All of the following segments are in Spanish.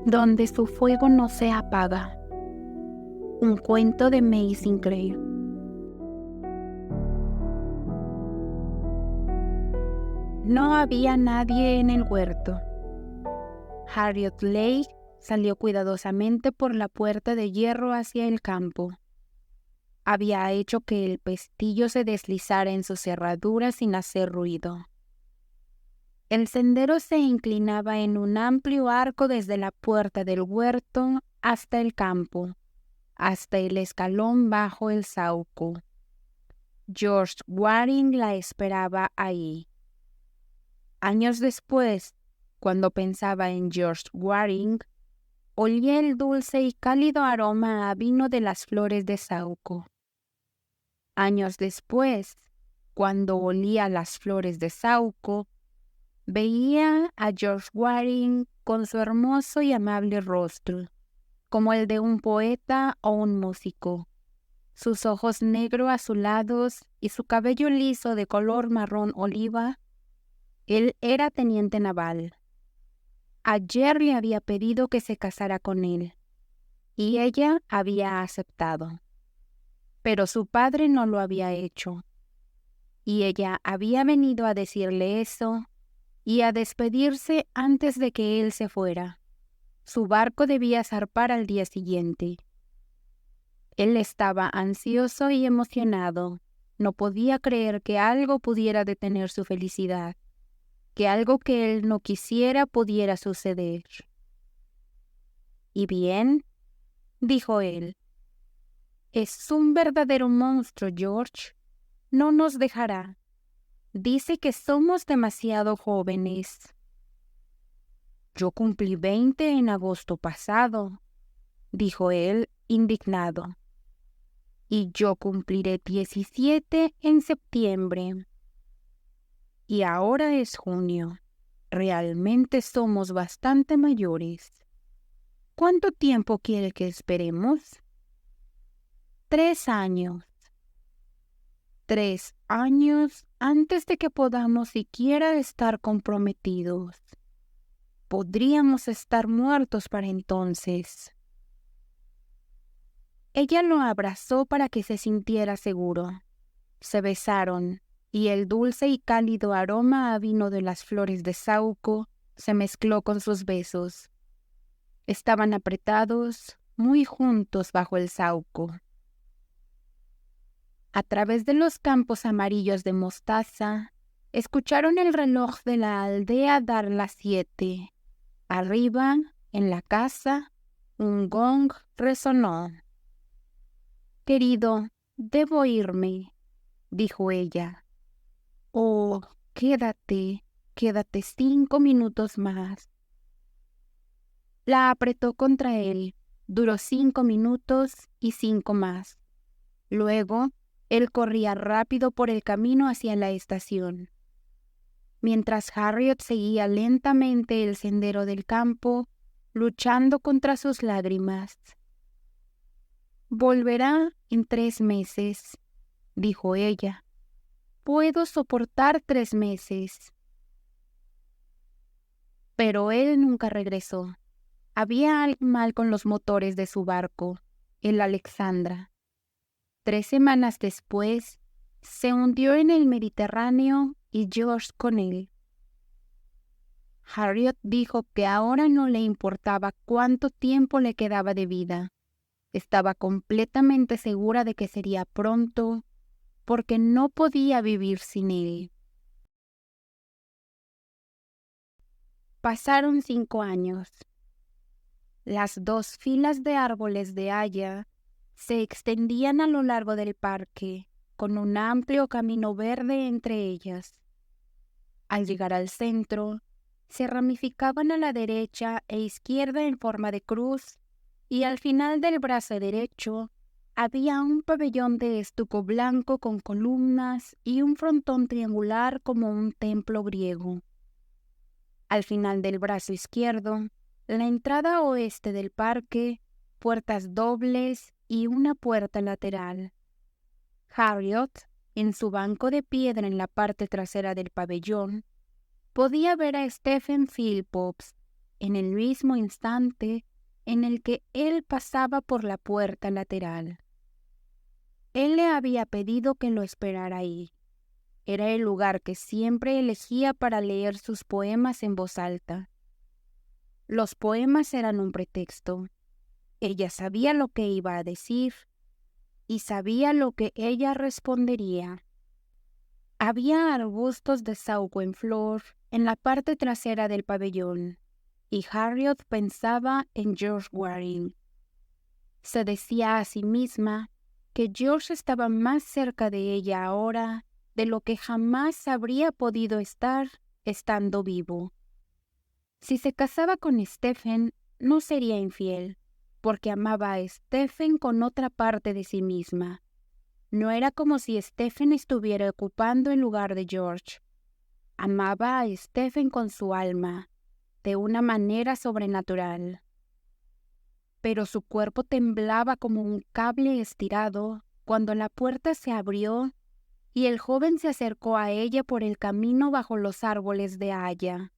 donde su fuego no se apaga. Un cuento de May Sinclair. No había nadie en el huerto. Harriet Lake salió cuidadosamente por la puerta de hierro hacia el campo. Había hecho que el pestillo se deslizara en su cerradura sin hacer ruido. El sendero se inclinaba en un amplio arco desde la puerta del huerto hasta el campo, hasta el escalón bajo el saúco. George Waring la esperaba ahí. Años después, cuando pensaba en George Waring, olía el dulce y cálido aroma a vino de las flores de saúco. Años después, cuando olía las flores de saúco, veía a George Waring con su hermoso y amable rostro, como el de un poeta o un músico, sus ojos negro azulados y su cabello liso de color marrón oliva. Él era teniente naval. Ayer le había pedido que se casara con él, y ella había aceptado. Pero su padre no lo había hecho, y ella había venido a decirle eso y a despedirse antes de que él se fuera. Su barco debía zarpar al día siguiente. Él estaba ansioso y emocionado. No podía creer que algo pudiera detener su felicidad, que algo que él no quisiera pudiera suceder. «¿Y bien?», dijo él. «Es un verdadero monstruo, George. No nos dejará. Dice que somos demasiado jóvenes». «Yo cumplí 20 en agosto pasado», dijo él, indignado. «Y yo cumpliré 17 en septiembre. Y ahora es junio. Realmente somos bastante mayores. ¿Cuánto tiempo quiere que esperemos?» 3 años. 3 años antes de que podamos siquiera estar comprometidos. Podríamos estar muertos para entonces. Ella lo abrazó para que se sintiera seguro. Se besaron, y el dulce y cálido aroma a vino de las flores de saúco se mezcló con sus besos. Estaban apretados, muy juntos bajo el saúco. A través de los campos amarillos de mostaza, escucharon el reloj de la aldea dar las 7. Arriba, en la casa, un gong resonó. «Querido, debo irme», dijo ella. «Oh, quédate 5 minutos más». La apretó contra él. Duró 5 minutos y 5 más. Luego, él corría rápido por el camino hacia la estación. Mientras Harriet seguía lentamente el sendero del campo, luchando contra sus lágrimas. «Volverá en 3 meses», dijo ella. «Puedo soportar 3 meses». Pero él nunca regresó. Había algo mal con los motores de su barco, el Alexandra. 3 semanas después, se hundió en el Mediterráneo y George con él. Harriet dijo que ahora no le importaba cuánto tiempo le quedaba de vida. Estaba completamente segura de que sería pronto, porque no podía vivir sin él. Pasaron 5 años. Las 2 filas de árboles de haya se extendían a lo largo del parque, con un amplio camino verde entre ellas. Al llegar al centro, se ramificaban a la derecha e izquierda en forma de cruz, y al final del brazo derecho había un pabellón de estuco blanco con columnas y un frontón triangular como un templo griego. Al final del brazo izquierdo, la entrada oeste del parque, puertas dobles y una puerta lateral. Harriet, en su banco de piedra en la parte trasera del pabellón, podía ver a Stephen Philpotts, en el mismo instante en el que él pasaba por la puerta lateral. Él le había pedido que lo esperara ahí. Era el lugar que siempre elegía para leer sus poemas en voz alta. Los poemas eran un pretexto. Ella sabía lo que iba a decir y sabía lo que ella respondería. Había arbustos de saúco en flor en la parte trasera del pabellón, y Harriet pensaba en George Waring. Se decía a sí misma que George estaba más cerca de ella ahora de lo que jamás habría podido estar estando vivo. Si se casaba con Stephen, no sería infiel, porque amaba a Stephen con otra parte de sí misma. No era como si Stephen estuviera ocupando el lugar de George. Amaba a Stephen con su alma, de una manera sobrenatural. Pero su cuerpo temblaba como un cable estirado cuando la puerta se abrió y el joven se acercó a ella por el camino bajo los árboles de haya.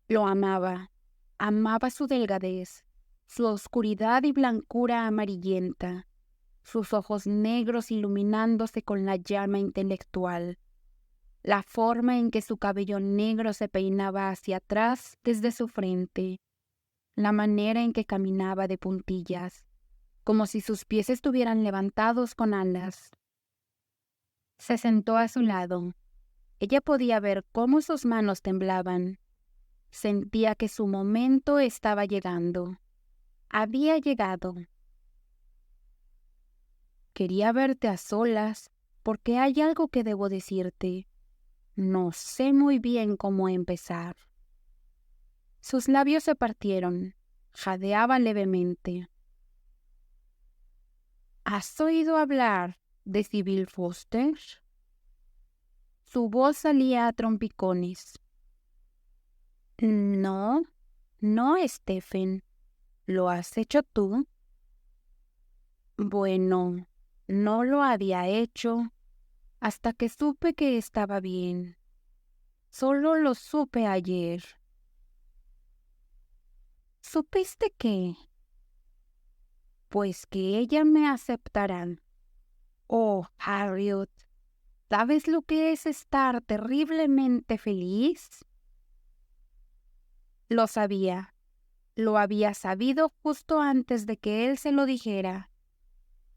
Lo amaba. Amaba su delgadez, su oscuridad y blancura amarillenta, sus ojos negros iluminándose con la llama intelectual, la forma en que su cabello negro se peinaba hacia atrás desde su frente, la manera en que caminaba de puntillas, como si sus pies estuvieran levantados con alas. Se sentó a su lado. Ella podía ver cómo sus manos temblaban. Sentía que su momento estaba llegando. Había llegado. Quería verte a solas, porque hay algo que debo decirte. No sé muy bien cómo empezar. Sus labios se partieron. Jadeaba levemente. ¿Has oído hablar de Sybil Foster? Su voz salía a trompicones. No, no, Stephen. ¿Lo has hecho tú? Bueno, no lo había hecho hasta que supe que estaba bien. Solo lo supe ayer. ¿Supiste qué? Pues que ella me aceptará. Oh, Harriet, ¿sabes lo que es estar terriblemente feliz? Lo sabía. Lo había sabido justo antes de que él se lo dijera.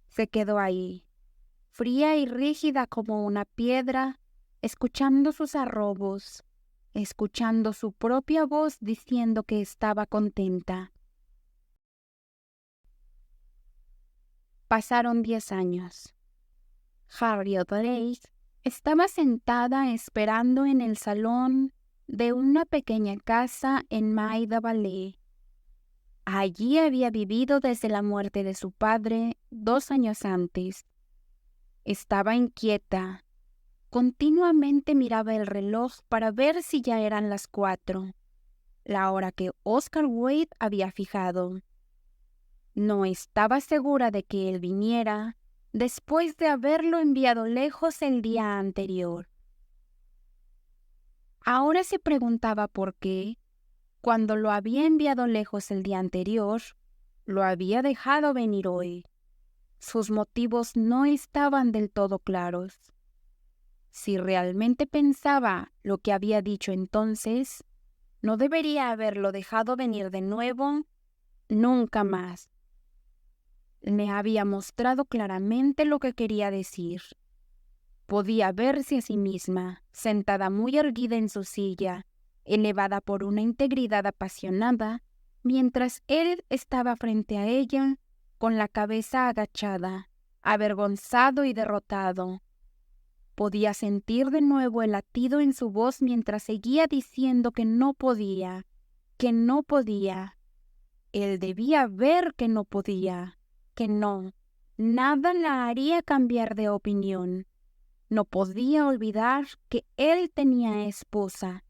Se quedó ahí, fría y rígida como una piedra, escuchando sus arrobos, escuchando su propia voz diciendo que estaba contenta. Pasaron 10 años. Harriet Lake estaba sentada esperando en el salón de una pequeña casa en Maida Valley. Allí había vivido desde la muerte de su padre 2 años antes. Estaba inquieta. Continuamente miraba el reloj para ver si ya eran las 4, la hora que Oscar Wade había fijado. No estaba segura de que él viniera después de haberlo enviado lejos el día anterior. Ahora se preguntaba por qué, cuando lo había enviado lejos el día anterior, lo había dejado venir hoy. Sus motivos no estaban del todo claros. Si realmente pensaba lo que había dicho entonces, no debería haberlo dejado venir de nuevo nunca más. Le había mostrado claramente lo que quería decir. Podía verse a sí misma, sentada muy erguida en su silla, elevada por una integridad apasionada, mientras él estaba frente a ella, con la cabeza agachada, avergonzado y derrotado. Podía sentir de nuevo el latido en su voz mientras seguía diciendo que no podía, que no podía. Él debía ver que no podía, que no, nada la haría cambiar de opinión. No podía olvidar que él tenía esposa,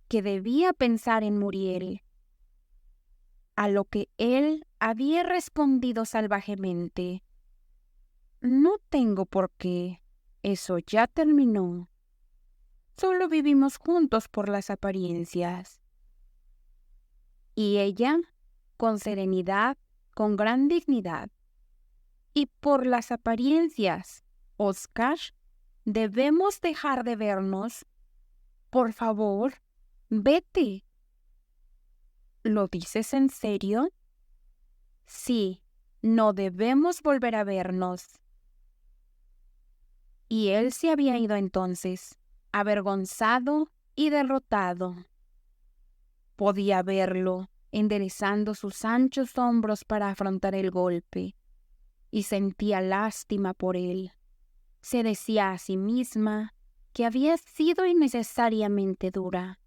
que debía pensar en Muriel. A lo que él había respondido salvajemente: no tengo por qué, eso ya terminó. Solo vivimos juntos por las apariencias. Y ella, con serenidad, con gran dignidad. Y por las apariencias, Oscar, debemos dejar de vernos. Por favor, vete. ¿Lo dices en serio? Sí, no debemos volver a vernos. Y él se había ido entonces, avergonzado y derrotado. Podía verlo, enderezando sus anchos hombros para afrontar el golpe, y sentía lástima por él. Se decía a sí misma que había sido innecesariamente dura.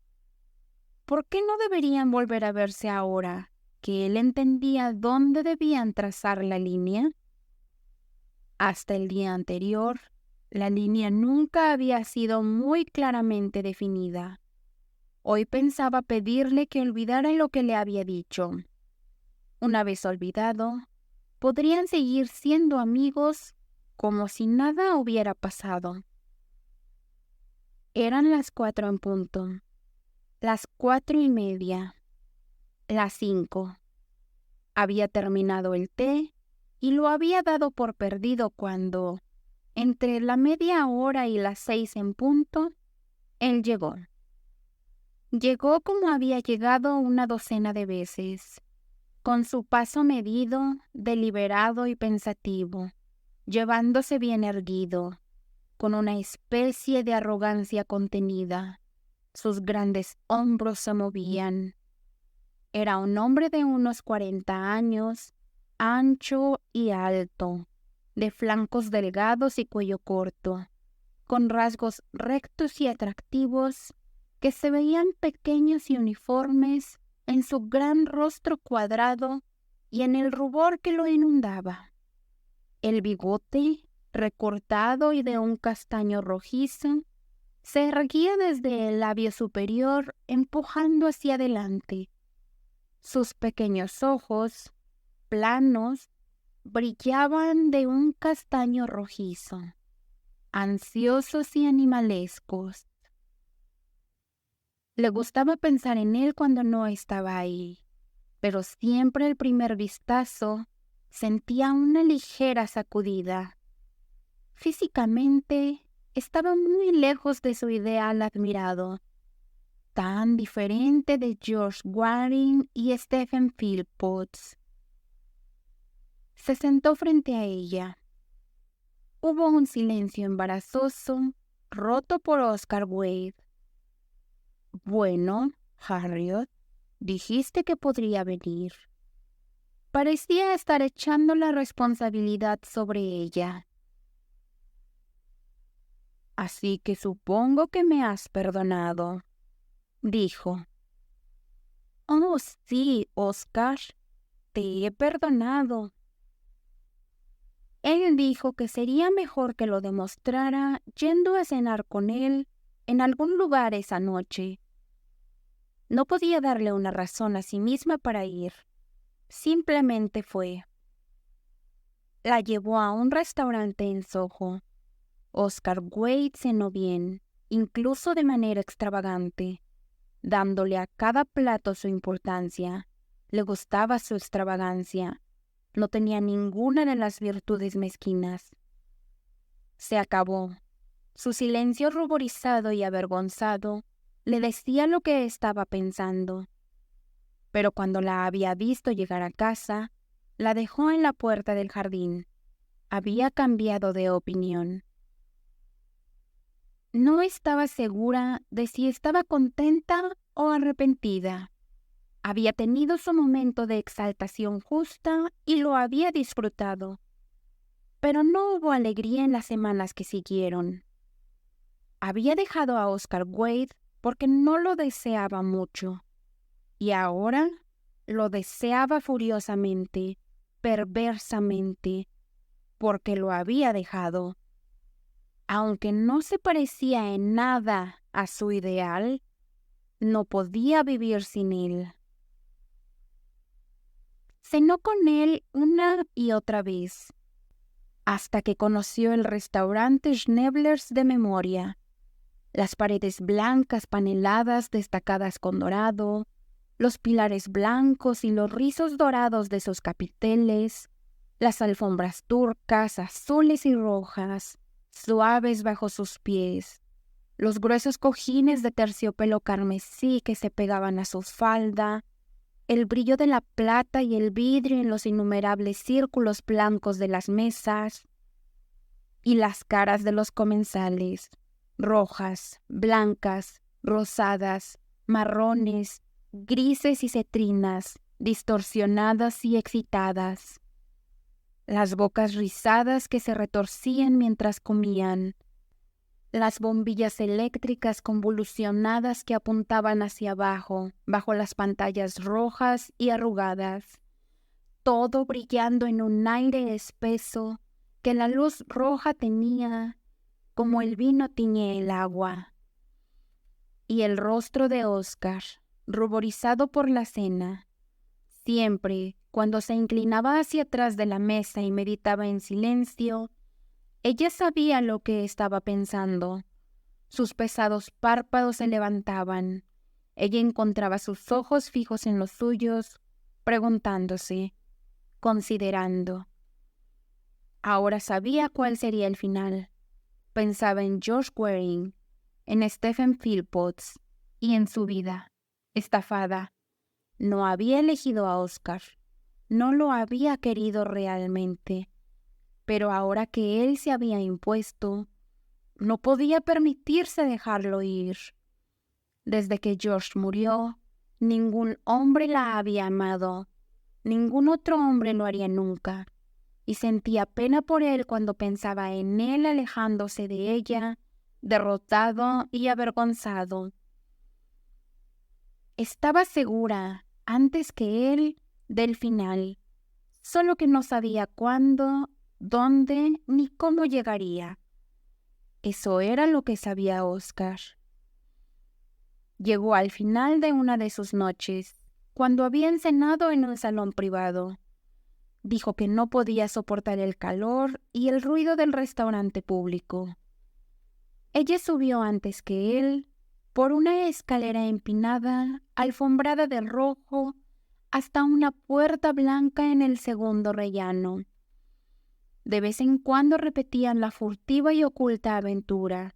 ¿Por qué no deberían volver a verse ahora que él entendía dónde debían trazar la línea? Hasta el día anterior, la línea nunca había sido muy claramente definida. Hoy pensaba pedirle que olvidara lo que le había dicho. Una vez olvidado, podrían seguir siendo amigos como si nada hubiera pasado. Eran las 4 en punto, las 4:30, las 5. Había terminado el té y lo había dado por perdido cuando, entre la 1/2 hora y las 6 en punto, él llegó. Llegó como había llegado una docena de veces, con su paso medido, deliberado y pensativo, llevándose bien erguido, con una especie de arrogancia contenida. Sus grandes hombros se movían. Era un hombre de unos 40 años, ancho y alto, de flancos delgados y cuello corto, con rasgos rectos y atractivos que se veían pequeños y uniformes en su gran rostro cuadrado y en el rubor que lo inundaba. El bigote, recortado y de un castaño rojizo, se erguía desde el labio superior empujando hacia adelante. Sus pequeños ojos, planos, brillaban de un castaño rojizo, ansiosos y animalescos. Le gustaba pensar en él cuando no estaba ahí, pero siempre al primer vistazo sentía una ligera sacudida. Físicamente estaba muy lejos de su ideal admirado, tan diferente de George Waring y Stephen Philpotts. Se sentó frente a ella. Hubo un silencio embarazoso, roto por Oscar Wade. Bueno, Harriet, dijiste que podría venir. Parecía estar echando la responsabilidad sobre ella. Así que supongo que me has perdonado, dijo. Oh, sí, Oscar, te he perdonado. Él dijo que sería mejor que lo demostrara yendo a cenar con él en algún lugar esa noche. No podía darle una razón a sí misma para ir. Simplemente fue. La llevó a un restaurante en Soho. Oscar Wade cenó bien, incluso de manera extravagante, dándole a cada plato su importancia. Le gustaba su extravagancia. No tenía ninguna de las virtudes mezquinas. Se acabó. Su silencio ruborizado y avergonzado le decía lo que estaba pensando. Pero cuando la había visto llegar a casa, la dejó en la puerta del jardín. Había cambiado de opinión. No estaba segura de si estaba contenta o arrepentida. Había tenido su momento de exaltación justa y lo había disfrutado. Pero no hubo alegría en las semanas que siguieron. Había dejado a Oscar Wade porque no lo deseaba mucho. Y ahora lo deseaba furiosamente, perversamente, porque lo había dejado. Aunque no se parecía en nada a su ideal, no podía vivir sin él. Cenó con él una y otra vez, hasta que conoció el restaurante Schnebler's de memoria. Las paredes blancas paneladas destacadas con dorado, los pilares blancos y los rizos dorados de sus capiteles, las alfombras turcas, azules y rojas, suaves bajo sus pies, los gruesos cojines de terciopelo carmesí que se pegaban a su falda, el brillo de la plata y el vidrio en los innumerables círculos blancos de las mesas, y las caras de los comensales, rojas, blancas, rosadas, marrones, grises y cetrinas, distorsionadas y excitadas. Las bocas rizadas que se retorcían mientras comían, las bombillas eléctricas convulsionadas que apuntaban hacia abajo, bajo las pantallas rojas y arrugadas, todo brillando en un aire espeso que la luz roja tenía, como el vino tiñe el agua. Y el rostro de Oscar, ruborizado por la cena, siempre cuando se inclinaba hacia atrás de la mesa y meditaba en silencio, ella sabía lo que estaba pensando. Sus pesados párpados se levantaban. Ella encontraba sus ojos fijos en los suyos, preguntándose, considerando. Ahora sabía cuál sería el final. Pensaba en George Waring, en Stephen Philpotts y en su vida, estafada. No había elegido a Oscar. No lo había querido realmente. Pero ahora que él se había impuesto, no podía permitirse dejarlo ir. Desde que George murió, ningún hombre la había amado. Ningún otro hombre lo haría nunca. Y sentía pena por él cuando pensaba en él alejándose de ella, derrotado y avergonzado. Estaba segura, antes que él, del final, solo que no sabía cuándo, dónde ni cómo llegaría. Eso era lo que sabía Oscar. Llegó al final de una de sus noches, cuando habían cenado en un salón privado. Dijo que no podía soportar el calor y el ruido del restaurante público. Ella subió antes que él, por una escalera empinada, alfombrada de rojo, hasta una puerta blanca en el segundo rellano. De vez en cuando repetían la furtiva y oculta aventura.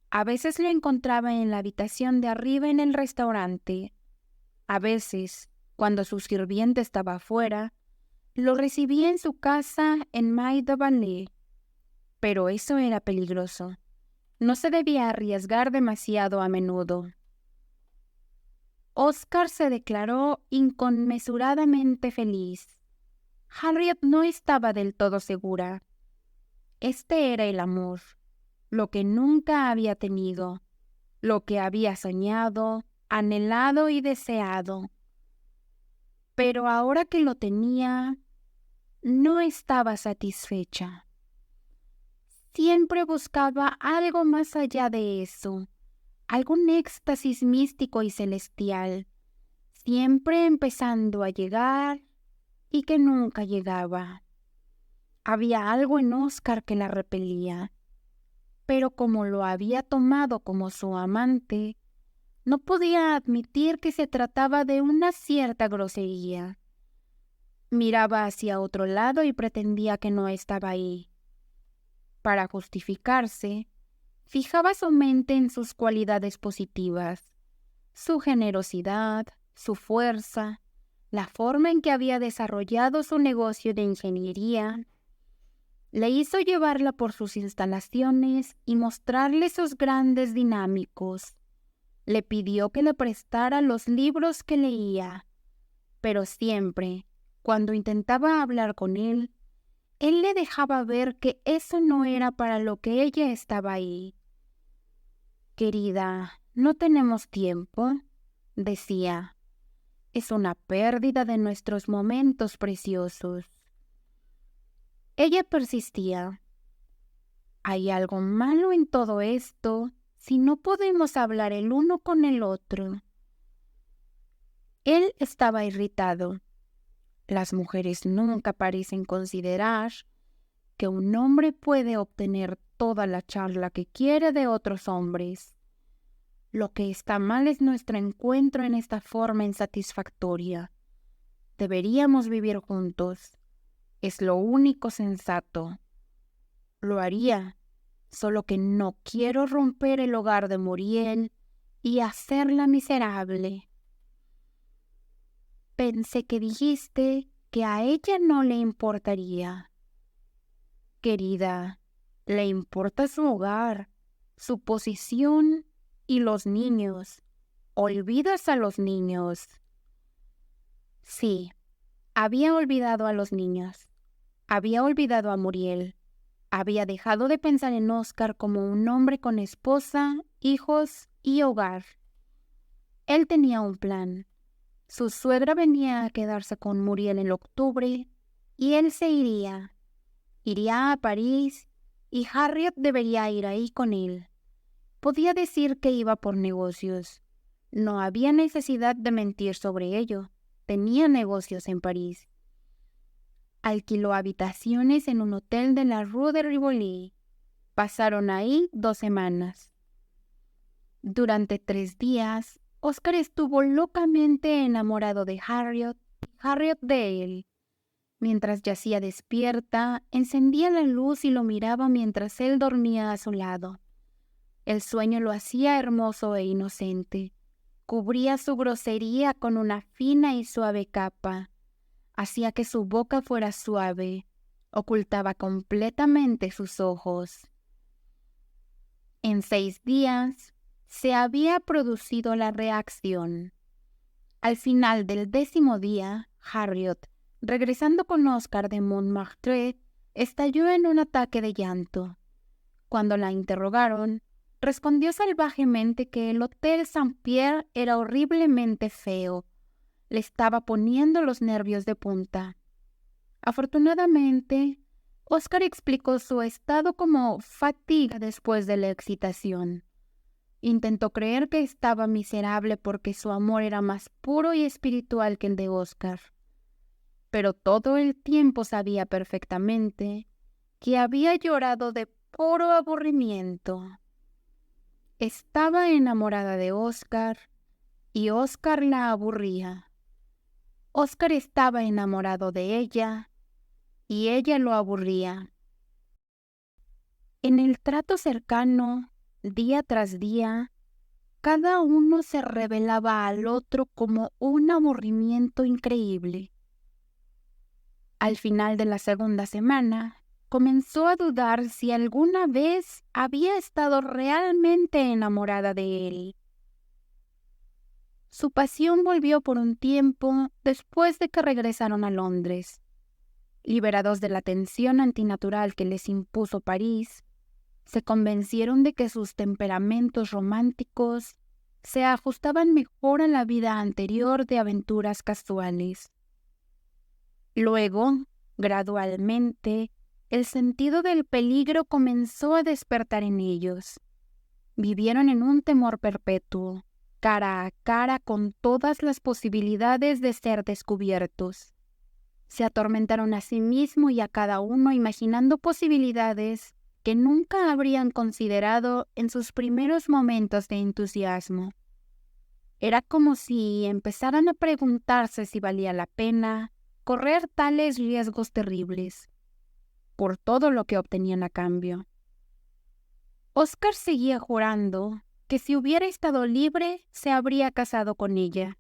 A veces lo encontraba en la habitación de arriba en el restaurante. A veces, cuando su sirviente estaba afuera, lo recibía en su casa en Maille de Vallée. Pero eso era peligroso. No se debía arriesgar demasiado a menudo. Oscar se declaró inconmensuradamente feliz. Harriet no estaba del todo segura. Este era el amor, lo que nunca había tenido, lo que había soñado, anhelado y deseado. Pero ahora que lo tenía, no estaba satisfecha. Siempre buscaba algo más allá de eso, algún éxtasis místico y celestial, siempre empezando a llegar y que nunca llegaba. Había algo en Oscar que la repelía, pero como lo había tomado como su amante, no podía admitir que se trataba de una cierta grosería. Miraba hacia otro lado y pretendía que no estaba ahí. Para justificarse, fijaba su mente en sus cualidades positivas, su generosidad, su fuerza, la forma en que había desarrollado su negocio de ingeniería. Le hizo llevarla por sus instalaciones y mostrarle sus grandes dinámicos. Le pidió que le prestara los libros que leía, pero siempre, cuando intentaba hablar con él le dejaba ver que eso no era para lo que ella estaba ahí. «Querida, no tenemos tiempo», decía. «Es una pérdida de nuestros momentos preciosos». Ella persistía. «Hay algo malo en todo esto si no podemos hablar el uno con el otro». Él estaba irritado. Las mujeres nunca parecen considerar que un hombre puede obtener toda la charla que quiere de otros hombres. Lo que está mal es nuestro encuentro en esta forma insatisfactoria. Deberíamos vivir juntos. Es lo único sensato. Lo haría, solo que no quiero romper el hogar de Muriel y hacerla miserable. Pensé que dijiste que a ella no le importaría. Querida, le importa su hogar, su posición y los niños. ¿Olvidas a los niños? Sí, había olvidado a los niños. Había olvidado a Muriel. Había dejado de pensar en Oscar como un hombre con esposa, hijos y hogar. Él tenía un plan. Su suegra venía a quedarse con Muriel en octubre y él se iría. Iría a París y Harriet debería ir ahí con él. Podía decir que iba por negocios. No había necesidad de mentir sobre ello. Tenía negocios en París. Alquiló habitaciones en un hotel de la Rue de Rivoli. Pasaron ahí 2 semanas. Durante 3 días, Oscar estuvo locamente enamorado de Harriet y Harriet de él. Mientras yacía despierta, encendía la luz y lo miraba mientras él dormía a su lado. El sueño lo hacía hermoso e inocente. Cubría su grosería con una fina y suave capa. Hacía que su boca fuera suave. Ocultaba completamente sus ojos. En 6 días se había producido la reacción. Al final del 10º día, Harriet, regresando con Oscar de Montmartre, estalló en un ataque de llanto. Cuando la interrogaron, respondió salvajemente que el Hotel Saint-Pierre era horriblemente feo. Le estaba poniendo los nervios de punta. Afortunadamente, Oscar explicó su estado como fatiga después de la excitación. Intentó creer que estaba miserable porque su amor era más puro y espiritual que el de Oscar. Pero todo el tiempo sabía perfectamente que había llorado de puro aburrimiento. Estaba enamorada de Oscar y Oscar la aburría. Oscar estaba enamorado de ella y ella lo aburría. En el trato cercano, día tras día, cada uno se revelaba al otro como un aburrimiento increíble. Al final de la 2ª semana, comenzó a dudar si alguna vez había estado realmente enamorada de él. Su pasión volvió por un tiempo después de que regresaron a Londres. Liberados de la tensión antinatural que les impuso París, se convencieron de que sus temperamentos románticos se ajustaban mejor a la vida anterior de aventuras casuales. Luego, gradualmente, el sentido del peligro comenzó a despertar en ellos. Vivieron en un temor perpetuo, cara a cara con todas las posibilidades de ser descubiertos. Se atormentaron a sí mismos y a cada uno imaginando posibilidades que nunca habrían considerado en sus primeros momentos de entusiasmo. Era como si empezaran a preguntarse si valía la pena correr tales riesgos terribles, por todo lo que obtenían a cambio. Oscar seguía jurando que si hubiera estado libre se habría casado con ella.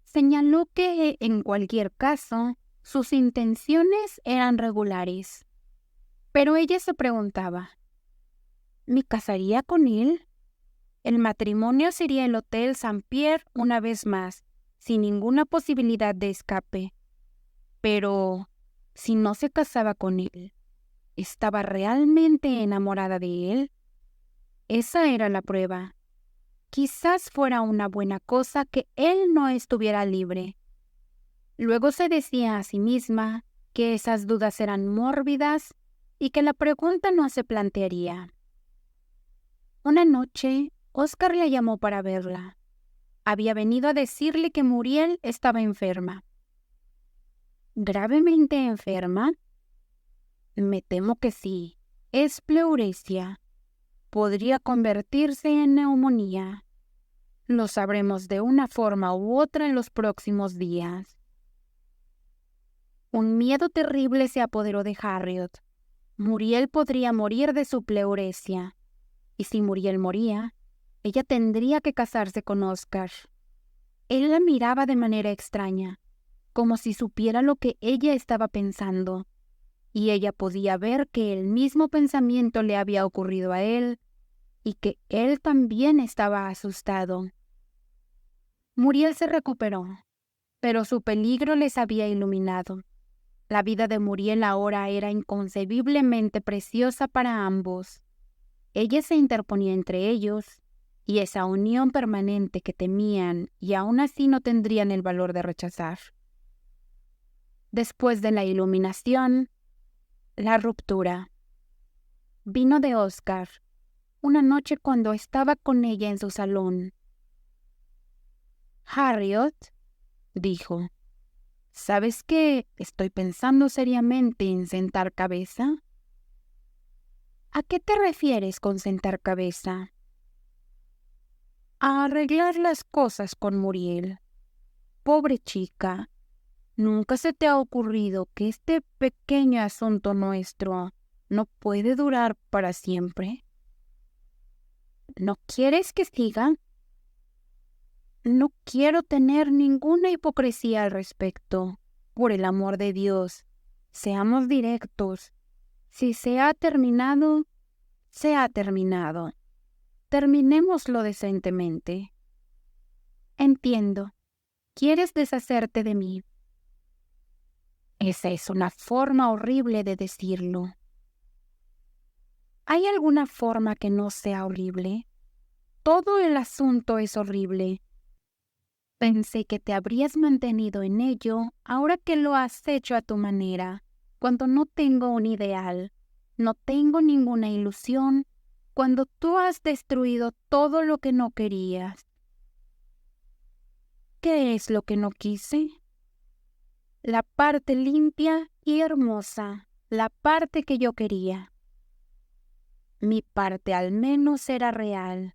Señaló que, en cualquier caso, sus intenciones eran regulares. Pero ella se preguntaba, ¿me casaría con él? El matrimonio sería el Hotel Saint-Pierre una vez más, sin ninguna posibilidad de escape. Pero, si no se casaba con él, ¿estaba realmente enamorada de él? Esa era la prueba. Quizás fuera una buena cosa que él no estuviera libre. Luego se decía a sí misma que esas dudas eran mórbidas y que la pregunta no se plantearía. Una noche, Oscar la llamó para verla. Había venido a decirle que Muriel estaba enferma. ¿Gravemente enferma? Me temo que sí. Es pleuresia. podría convertirse en neumonía. Lo sabremos de una forma u otra en los próximos días. Un miedo terrible se apoderó de Harriet. Muriel podría morir de su pleuresia, y si Muriel moría, ella tendría que casarse con Oscar. Él la miraba de manera extraña, como si supiera lo que ella estaba pensando, y ella podía ver que el mismo pensamiento le había ocurrido a él, y que él también estaba asustado. Muriel se recuperó, pero su peligro les había iluminado. La vida de Muriel ahora era inconcebiblemente preciosa para ambos. Ella se interponía entre ellos, y esa unión permanente que temían y aún así no tendrían el valor de rechazar. Después de la iluminación, la ruptura. Vino de Oscar, una noche cuando estaba con ella en su salón. «Harriet», dijo, «¿sabes qué? Estoy pensando seriamente en sentar cabeza». «¿A qué te refieres con sentar cabeza?» «A arreglar las cosas con Muriel. Pobre chica, ¿nunca se te ha ocurrido que este pequeño asunto nuestro no puede durar para siempre?» «¿No quieres que siga?» «No quiero tener ninguna hipocresía al respecto. Por el amor de Dios, seamos directos. Si se ha terminado, se ha terminado. Terminémoslo decentemente». «Entiendo. Quieres deshacerte de mí». «Esa es una forma horrible de decirlo». ¿Hay alguna forma que no sea horrible? Todo el asunto es horrible. Pensé que te habrías mantenido en ello ahora que lo has hecho a tu manera, cuando no tengo un ideal, no tengo ninguna ilusión, cuando tú has destruido todo lo que no querías. ¿Qué es lo que no quise? La parte limpia y hermosa, la parte que yo quería. Mi parte al menos era real,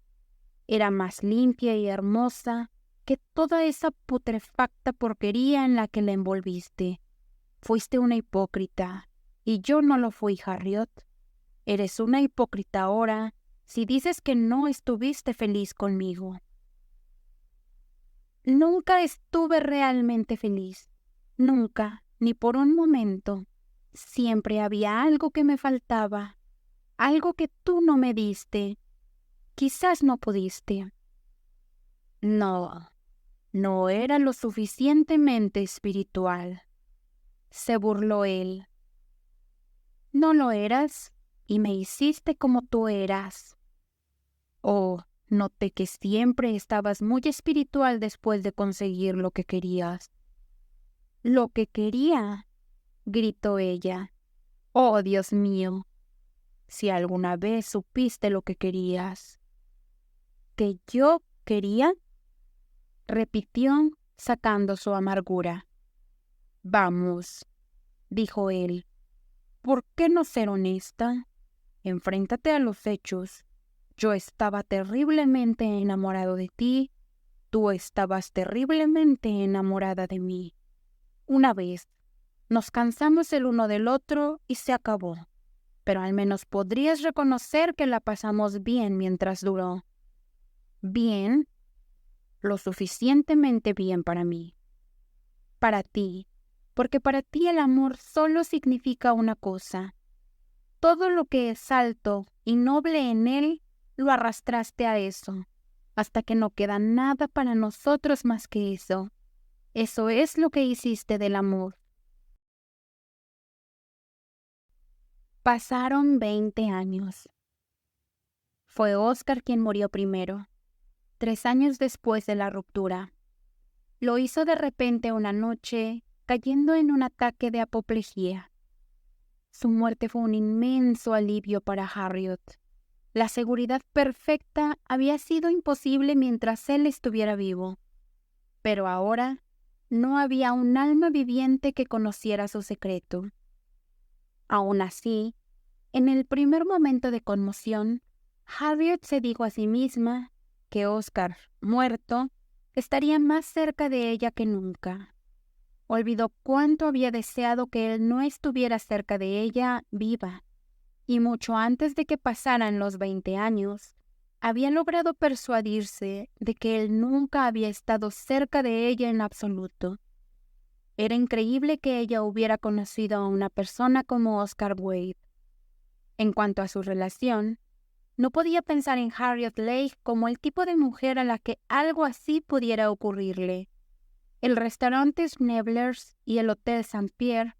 era más limpia y hermosa que toda esa putrefacta porquería en la que la envolviste. Fuiste una hipócrita, y yo no lo fui, Harriet. Eres una hipócrita ahora si dices que no estuviste feliz conmigo. Nunca estuve realmente feliz. Nunca, ni por un momento. Siempre había algo que me faltaba, algo que tú no me diste. Quizás no pudiste. No era lo suficientemente espiritual. Se burló él. No lo eras y me hiciste como tú eras. Oh, noté que siempre estabas muy espiritual después de conseguir lo que querías. «¿Lo que quería?», gritó ella. «Oh, Dios mío, si alguna vez supiste lo que querías». «¿Que yo quería?», repitió, sacando su amargura. «Vamos», dijo él, «¿por qué no ser honesta? Enfréntate a los hechos. Yo estaba terriblemente enamorado de ti, tú estabas terriblemente enamorada de mí. Una vez, nos cansamos el uno del otro y se acabó, pero al menos podrías reconocer que la pasamos bien mientras duró». «Bien, lo suficientemente bien para mí. Para ti, porque para ti el amor solo significa una cosa. Todo lo que es alto y noble en él, lo arrastraste a eso, hasta que no queda nada para nosotros más que eso. Eso es lo que hiciste del amor». Pasaron 20 años. Fue Oscar quien murió primero, 3 años después de la ruptura. Lo hizo de repente una noche, cayendo en un ataque de apoplejía. Su muerte fue un inmenso alivio para Harriet. La seguridad perfecta había sido imposible mientras él estuviera vivo. Pero ahora no había un alma viviente que conociera su secreto. Aún así, en el primer momento de conmoción, Harriet se dijo a sí misma que Oscar, muerto, estaría más cerca de ella que nunca. Olvidó cuánto había deseado que él no estuviera cerca de ella viva, y mucho antes de que pasaran los 20 años, había logrado persuadirse de que él nunca había estado cerca de ella en absoluto. Era increíble que ella hubiera conocido a una persona como Oscar Wade. En cuanto a su relación, no podía pensar en Harriet Lake como el tipo de mujer a la que algo así pudiera ocurrirle. El restaurante Schneblers y el Hotel St. Pierre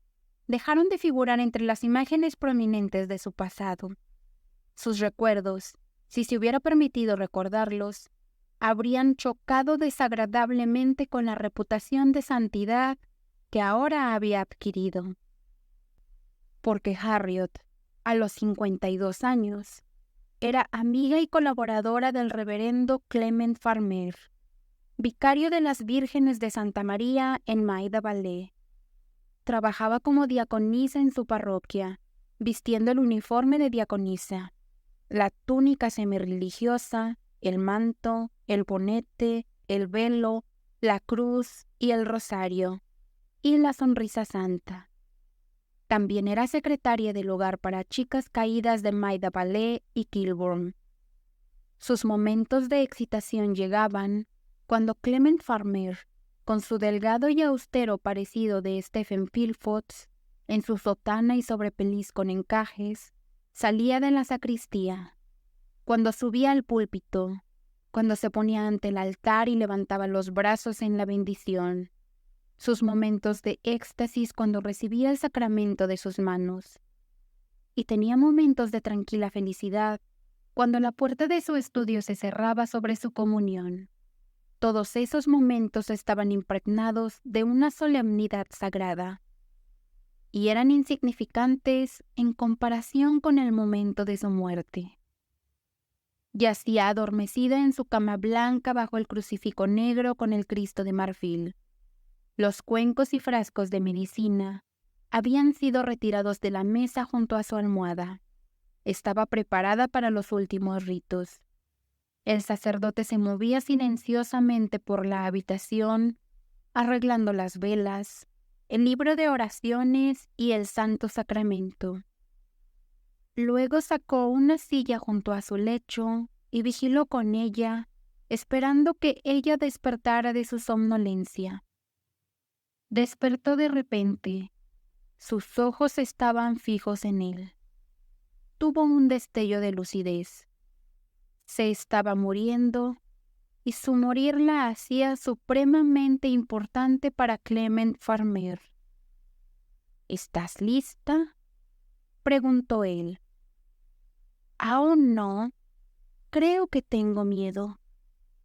dejaron de figurar entre las imágenes prominentes de su pasado. Sus recuerdos, si se hubiera permitido recordarlos, habrían chocado desagradablemente con la reputación de santidad que ahora había adquirido. Porque Harriet, a los 52 años, era amiga y colaboradora del reverendo Clement Farmer, vicario de las Vírgenes de Santa María en Maida Vale. Trabajaba como diaconisa en su parroquia, vistiendo el uniforme de diaconisa, la túnica semirreligiosa, el manto, el bonete, el velo, la cruz y el rosario, y la sonrisa santa. También era secretaria del hogar para chicas caídas de Maida Vale y Kilburn. Sus momentos de excitación llegaban cuando Clement Farmer, con su delgado y austero parecido de Stephen Philpotts, en su sotana y sobrepeliz con encajes, salía de la sacristía. Cuando subía al púlpito, cuando se ponía ante el altar y levantaba los brazos en la bendición, sus momentos de éxtasis cuando recibía el sacramento de sus manos. Y tenía momentos de tranquila felicidad cuando la puerta de su estudio se cerraba sobre su comunión. Todos esos momentos estaban impregnados de una solemnidad sagrada y eran insignificantes en comparación con el momento de su muerte. Yacía adormecida en su cama blanca bajo el crucifijo negro con el Cristo de marfil. Los cuencos y frascos de medicina habían sido retirados de la mesa junto a su almohada. Estaba preparada para los últimos ritos. El sacerdote se movía silenciosamente por la habitación, arreglando las velas, el libro de oraciones y el santo sacramento. Luego sacó una silla junto a su lecho y vigiló con ella, esperando que ella despertara de su somnolencia. Despertó de repente. Sus ojos estaban fijos en él. Tuvo un destello de lucidez. Se estaba muriendo, y su morir la hacía supremamente importante para Clement Farmer. ¿Estás lista?, preguntó él. Aún no. Creo que tengo miedo.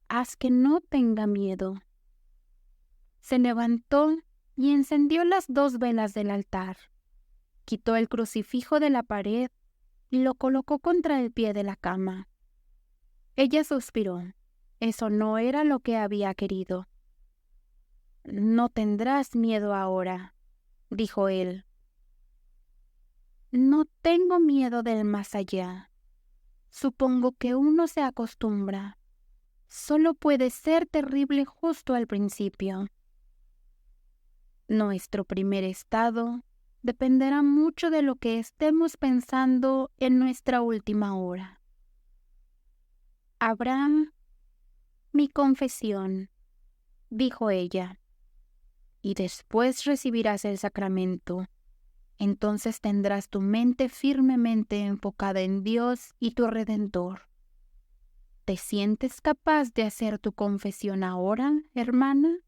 Haz que no tenga miedo. Se levantó y encendió las 2 velas del altar. Quitó el crucifijo de la pared y lo colocó contra el pie de la cama. Ella suspiró. Eso no era lo que había querido. No tendrás miedo ahora, dijo él. No tengo miedo del más allá. Supongo que uno se acostumbra. Solo puede ser terrible justo al principio. Nuestro primer estado dependerá mucho de lo que estemos pensando en nuestra última hora. Abraham, mi confesión, dijo ella, y después recibirás el sacramento. Entonces tendrás tu mente firmemente enfocada en Dios y tu Redentor. ¿Te sientes capaz de hacer tu confesión ahora, hermana?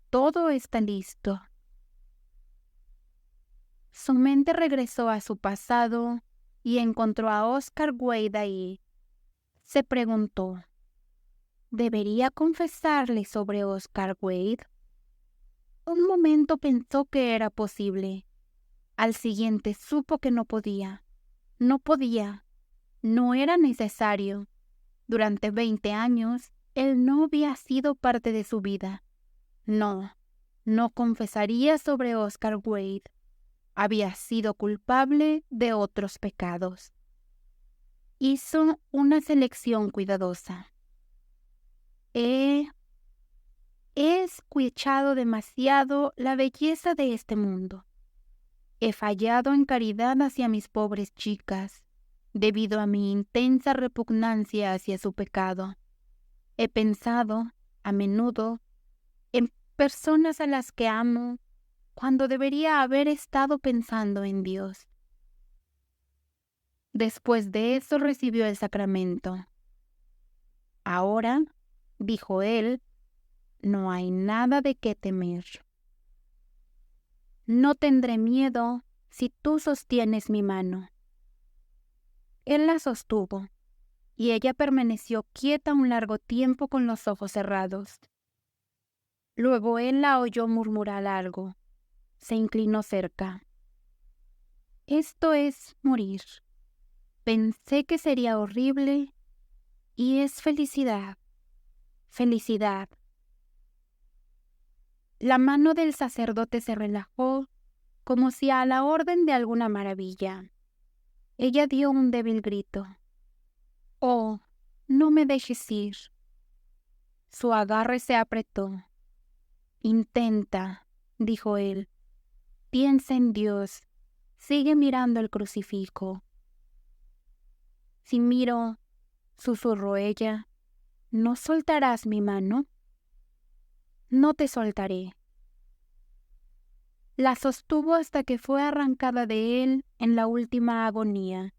Todo está listo. Su mente regresó a su pasado y encontró a Oscar Wade ahí. Se preguntó, ¿debería confesarle sobre Oscar Wade? Un momento pensó que era posible. Al siguiente supo que no podía. No podía. No era necesario. Durante 20 años, él no había sido parte de su vida. No confesaría sobre Oscar Wade. Había sido culpable de otros pecados. Hizo una selección cuidadosa. He escuchado demasiado la belleza de este mundo. He fallado en caridad hacia mis pobres chicas, debido a mi intensa repugnancia hacia su pecado. He pensado, a menudo, en personas a las que amo, cuando debería haber estado pensando en Dios. Después de eso recibió el sacramento. Ahora, dijo él, no hay nada de qué temer. No tendré miedo si tú sostienes mi mano. Él la sostuvo, y ella permaneció quieta un largo tiempo con los ojos cerrados. Luego él la oyó murmurar algo. Se inclinó cerca. Esto es morir. Pensé que sería horrible, y es felicidad. Felicidad. La mano del sacerdote se relajó, como si a la orden de alguna maravilla. Ella dio un débil grito. «Oh, no me dejes ir». Su agarre se apretó. «Intenta», dijo él. «Piensa en Dios. Sigue mirando el crucifijo». «Si miro», susurró ella, «¿no soltarás mi mano?» «No te soltaré». La sostuvo hasta que fue arrancada de él en la última agonía.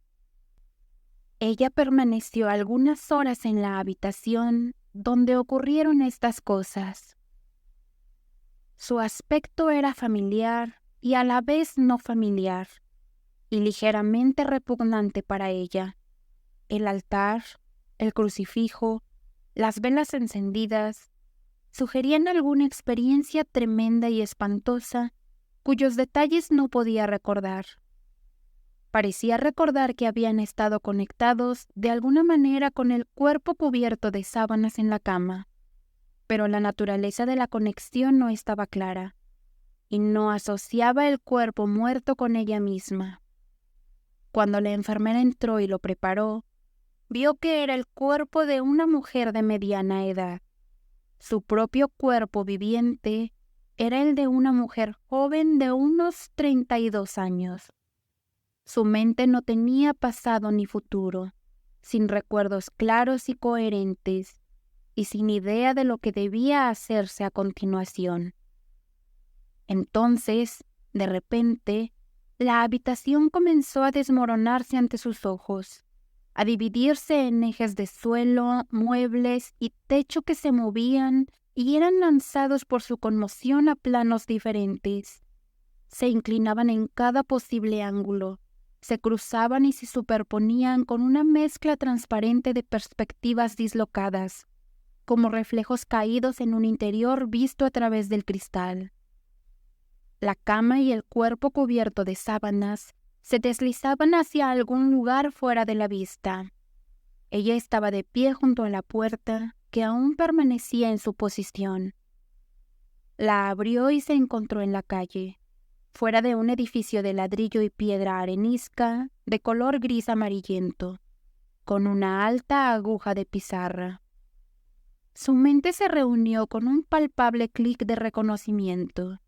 Ella permaneció algunas horas en la habitación donde ocurrieron estas cosas. Su aspecto era familiar y a la vez no familiar, y ligeramente repugnante para ella. El altar, el crucifijo, las velas encendidas, sugerían alguna experiencia tremenda y espantosa cuyos detalles no podía recordar. Parecía recordar que habían estado conectados de alguna manera con el cuerpo cubierto de sábanas en la cama, pero la naturaleza de la conexión no estaba clara, y no asociaba el cuerpo muerto con ella misma. Cuando la enfermera entró y lo preparó, vio que era el cuerpo de una mujer de mediana edad. Su propio cuerpo viviente era el de una mujer joven de unos 32 años. Su mente no tenía pasado ni futuro, sin recuerdos claros y coherentes, y sin idea de lo que debía hacerse a continuación. Entonces, de repente, la habitación comenzó a desmoronarse ante sus ojos, a dividirse en ejes de suelo, muebles y techo que se movían y eran lanzados por su conmoción a planos diferentes. Se inclinaban en cada posible ángulo, se cruzaban y se superponían con una mezcla transparente de perspectivas dislocadas, como reflejos caídos en un interior visto a través del cristal. La cama y el cuerpo cubierto de sábanas se deslizaban hacia algún lugar fuera de la vista. Ella estaba de pie junto a la puerta, que aún permanecía en su posición. La abrió y se encontró en la calle, fuera de un edificio de ladrillo y piedra arenisca de color gris amarillento, con una alta aguja de pizarra. Su mente se reunió con un palpable clic de reconocimiento.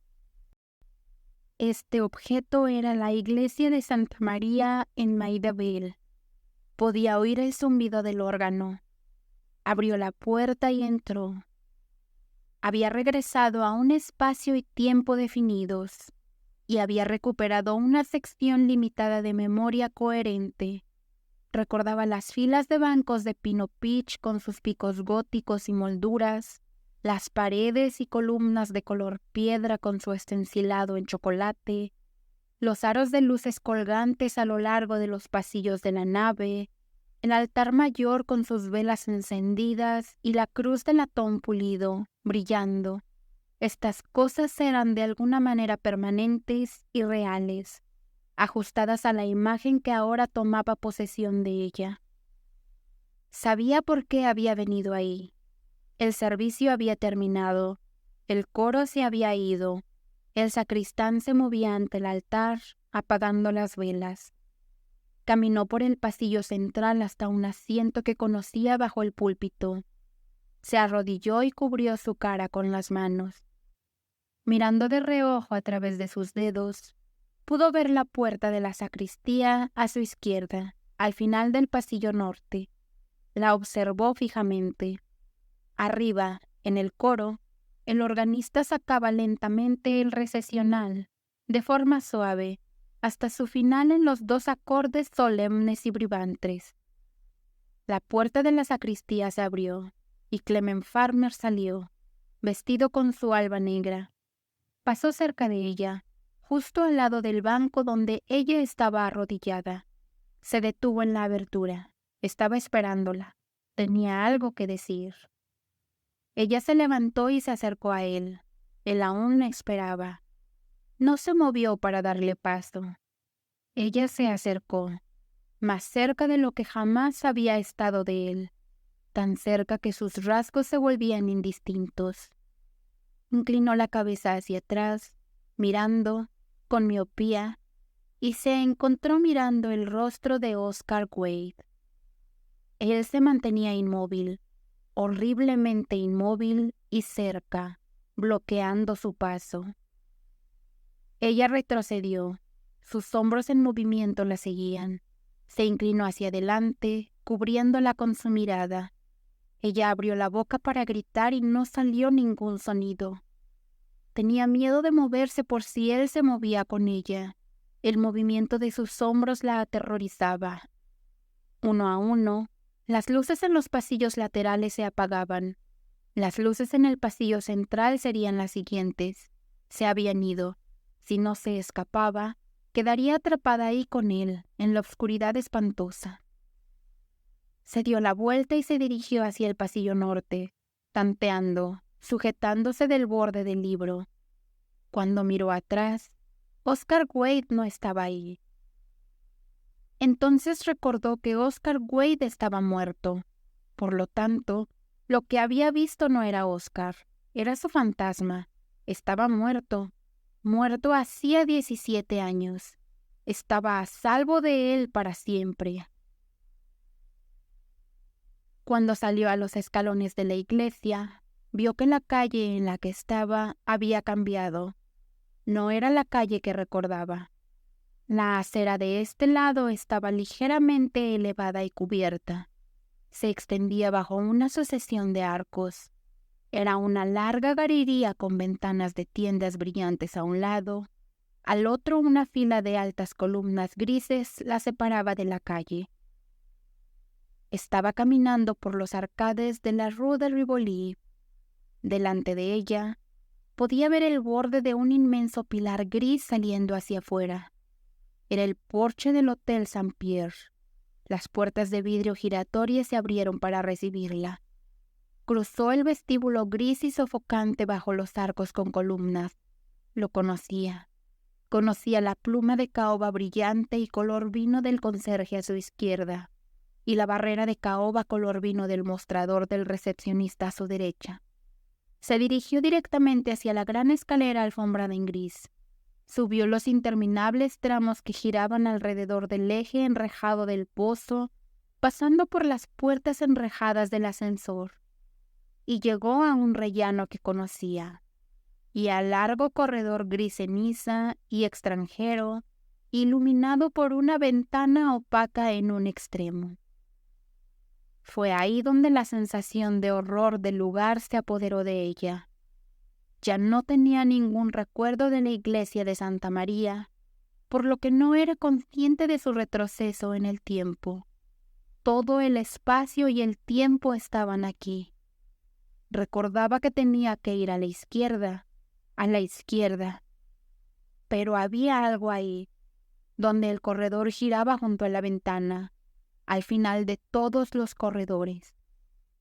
Este objeto era la iglesia de Santa María en Maidaville. Podía oír el zumbido del órgano. Abrió la puerta y entró. Había regresado a un espacio y tiempo definidos, y había recuperado una sección limitada de memoria coherente. Recordaba las filas de bancos de pino pitch con sus picos góticos y molduras, las paredes y columnas de color piedra con su estencilado en chocolate, los aros de luces colgantes a lo largo de los pasillos de la nave, el altar mayor con sus velas encendidas y la cruz de latón pulido, brillando. Estas cosas eran de alguna manera permanentes y reales, ajustadas a la imagen que ahora tomaba posesión de ella. Sabía por qué había venido ahí. El servicio había terminado, el coro se había ido, el sacristán se movía ante el altar, apagando las velas. Caminó por el pasillo central hasta un asiento que conocía bajo el púlpito. Se arrodilló y cubrió su cara con las manos. Mirando de reojo a través de sus dedos, pudo ver la puerta de la sacristía a su izquierda, al final del pasillo norte. La observó fijamente. Arriba, en el coro, el organista sacaba lentamente el recesional, de forma suave, hasta su final en los 2 acordes solemnes y vibrantes. La puerta de la sacristía se abrió, y Clement Farmer salió, vestido con su alba negra. Pasó cerca de ella, justo al lado del banco donde ella estaba arrodillada. Se detuvo en la abertura. Estaba esperándola. Tenía algo que decir. Ella se levantó y se acercó a él. Él aún la esperaba. No se movió para darle paso. Ella se acercó, más cerca de lo que jamás había estado de él, tan cerca que sus rasgos se volvían indistintos. Inclinó la cabeza hacia atrás, mirando, con miopía, y se encontró mirando el rostro de Oscar Wade. Él se mantenía inmóvil, horriblemente inmóvil y cerca, bloqueando su paso. Ella retrocedió, sus hombros en movimiento la seguían. Se inclinó hacia adelante, cubriéndola con su mirada. Ella abrió la boca para gritar y no salió ningún sonido. Tenía miedo de moverse por si él se movía con ella. El movimiento de sus hombros la aterrorizaba. Uno a uno, las luces en los pasillos laterales se apagaban. Las luces en el pasillo central serían las siguientes. Se habían ido. Si no se escapaba, quedaría atrapada ahí con él, en la oscuridad espantosa. Se dio la vuelta y se dirigió hacia el pasillo norte, tanteando, sujetándose del borde del libro. Cuando miró atrás, Oscar Wade no estaba ahí. Entonces recordó que Oscar Wade estaba muerto. Por lo tanto, lo que había visto no era Oscar, era su fantasma. Estaba muerto. Muerto hacía 17 años. Estaba a salvo de él para siempre. Cuando salió a los escalones de la iglesia, vio que la calle en la que estaba había cambiado. No era la calle que recordaba. La acera de este lado estaba ligeramente elevada y cubierta. Se extendía bajo una sucesión de arcos. Era una larga galería con ventanas de tiendas brillantes a un lado. Al otro una fila de altas columnas grises la separaba de la calle. Estaba caminando por los arcades de la Rue de Rivoli. Delante de ella, podía ver el borde de un inmenso pilar gris saliendo hacia afuera. Era el porche del Hotel Saint-Pierre. Las puertas de vidrio giratorias se abrieron para recibirla. Cruzó el vestíbulo gris y sofocante bajo los arcos con columnas. Lo conocía. Conocía la pluma de caoba brillante y color vino del conserje a su izquierda, y la barrera de caoba color vino del mostrador del recepcionista a su derecha. Se dirigió directamente hacia la gran escalera alfombrada en gris. Subió los interminables tramos que giraban alrededor del eje enrejado del pozo, pasando por las puertas enrejadas del ascensor, y llegó a un rellano que conocía, y al largo corredor gris ceniza y extranjero, iluminado por una ventana opaca en un extremo. Fue ahí donde la sensación de horror del lugar se apoderó de ella. Ya no tenía ningún recuerdo de la iglesia de Santa María, por lo que no era consciente de su retroceso en el tiempo. Todo el espacio y el tiempo estaban aquí. Recordaba que tenía que ir a la izquierda, pero había algo ahí, donde el corredor giraba junto a la ventana, al final de todos los corredores.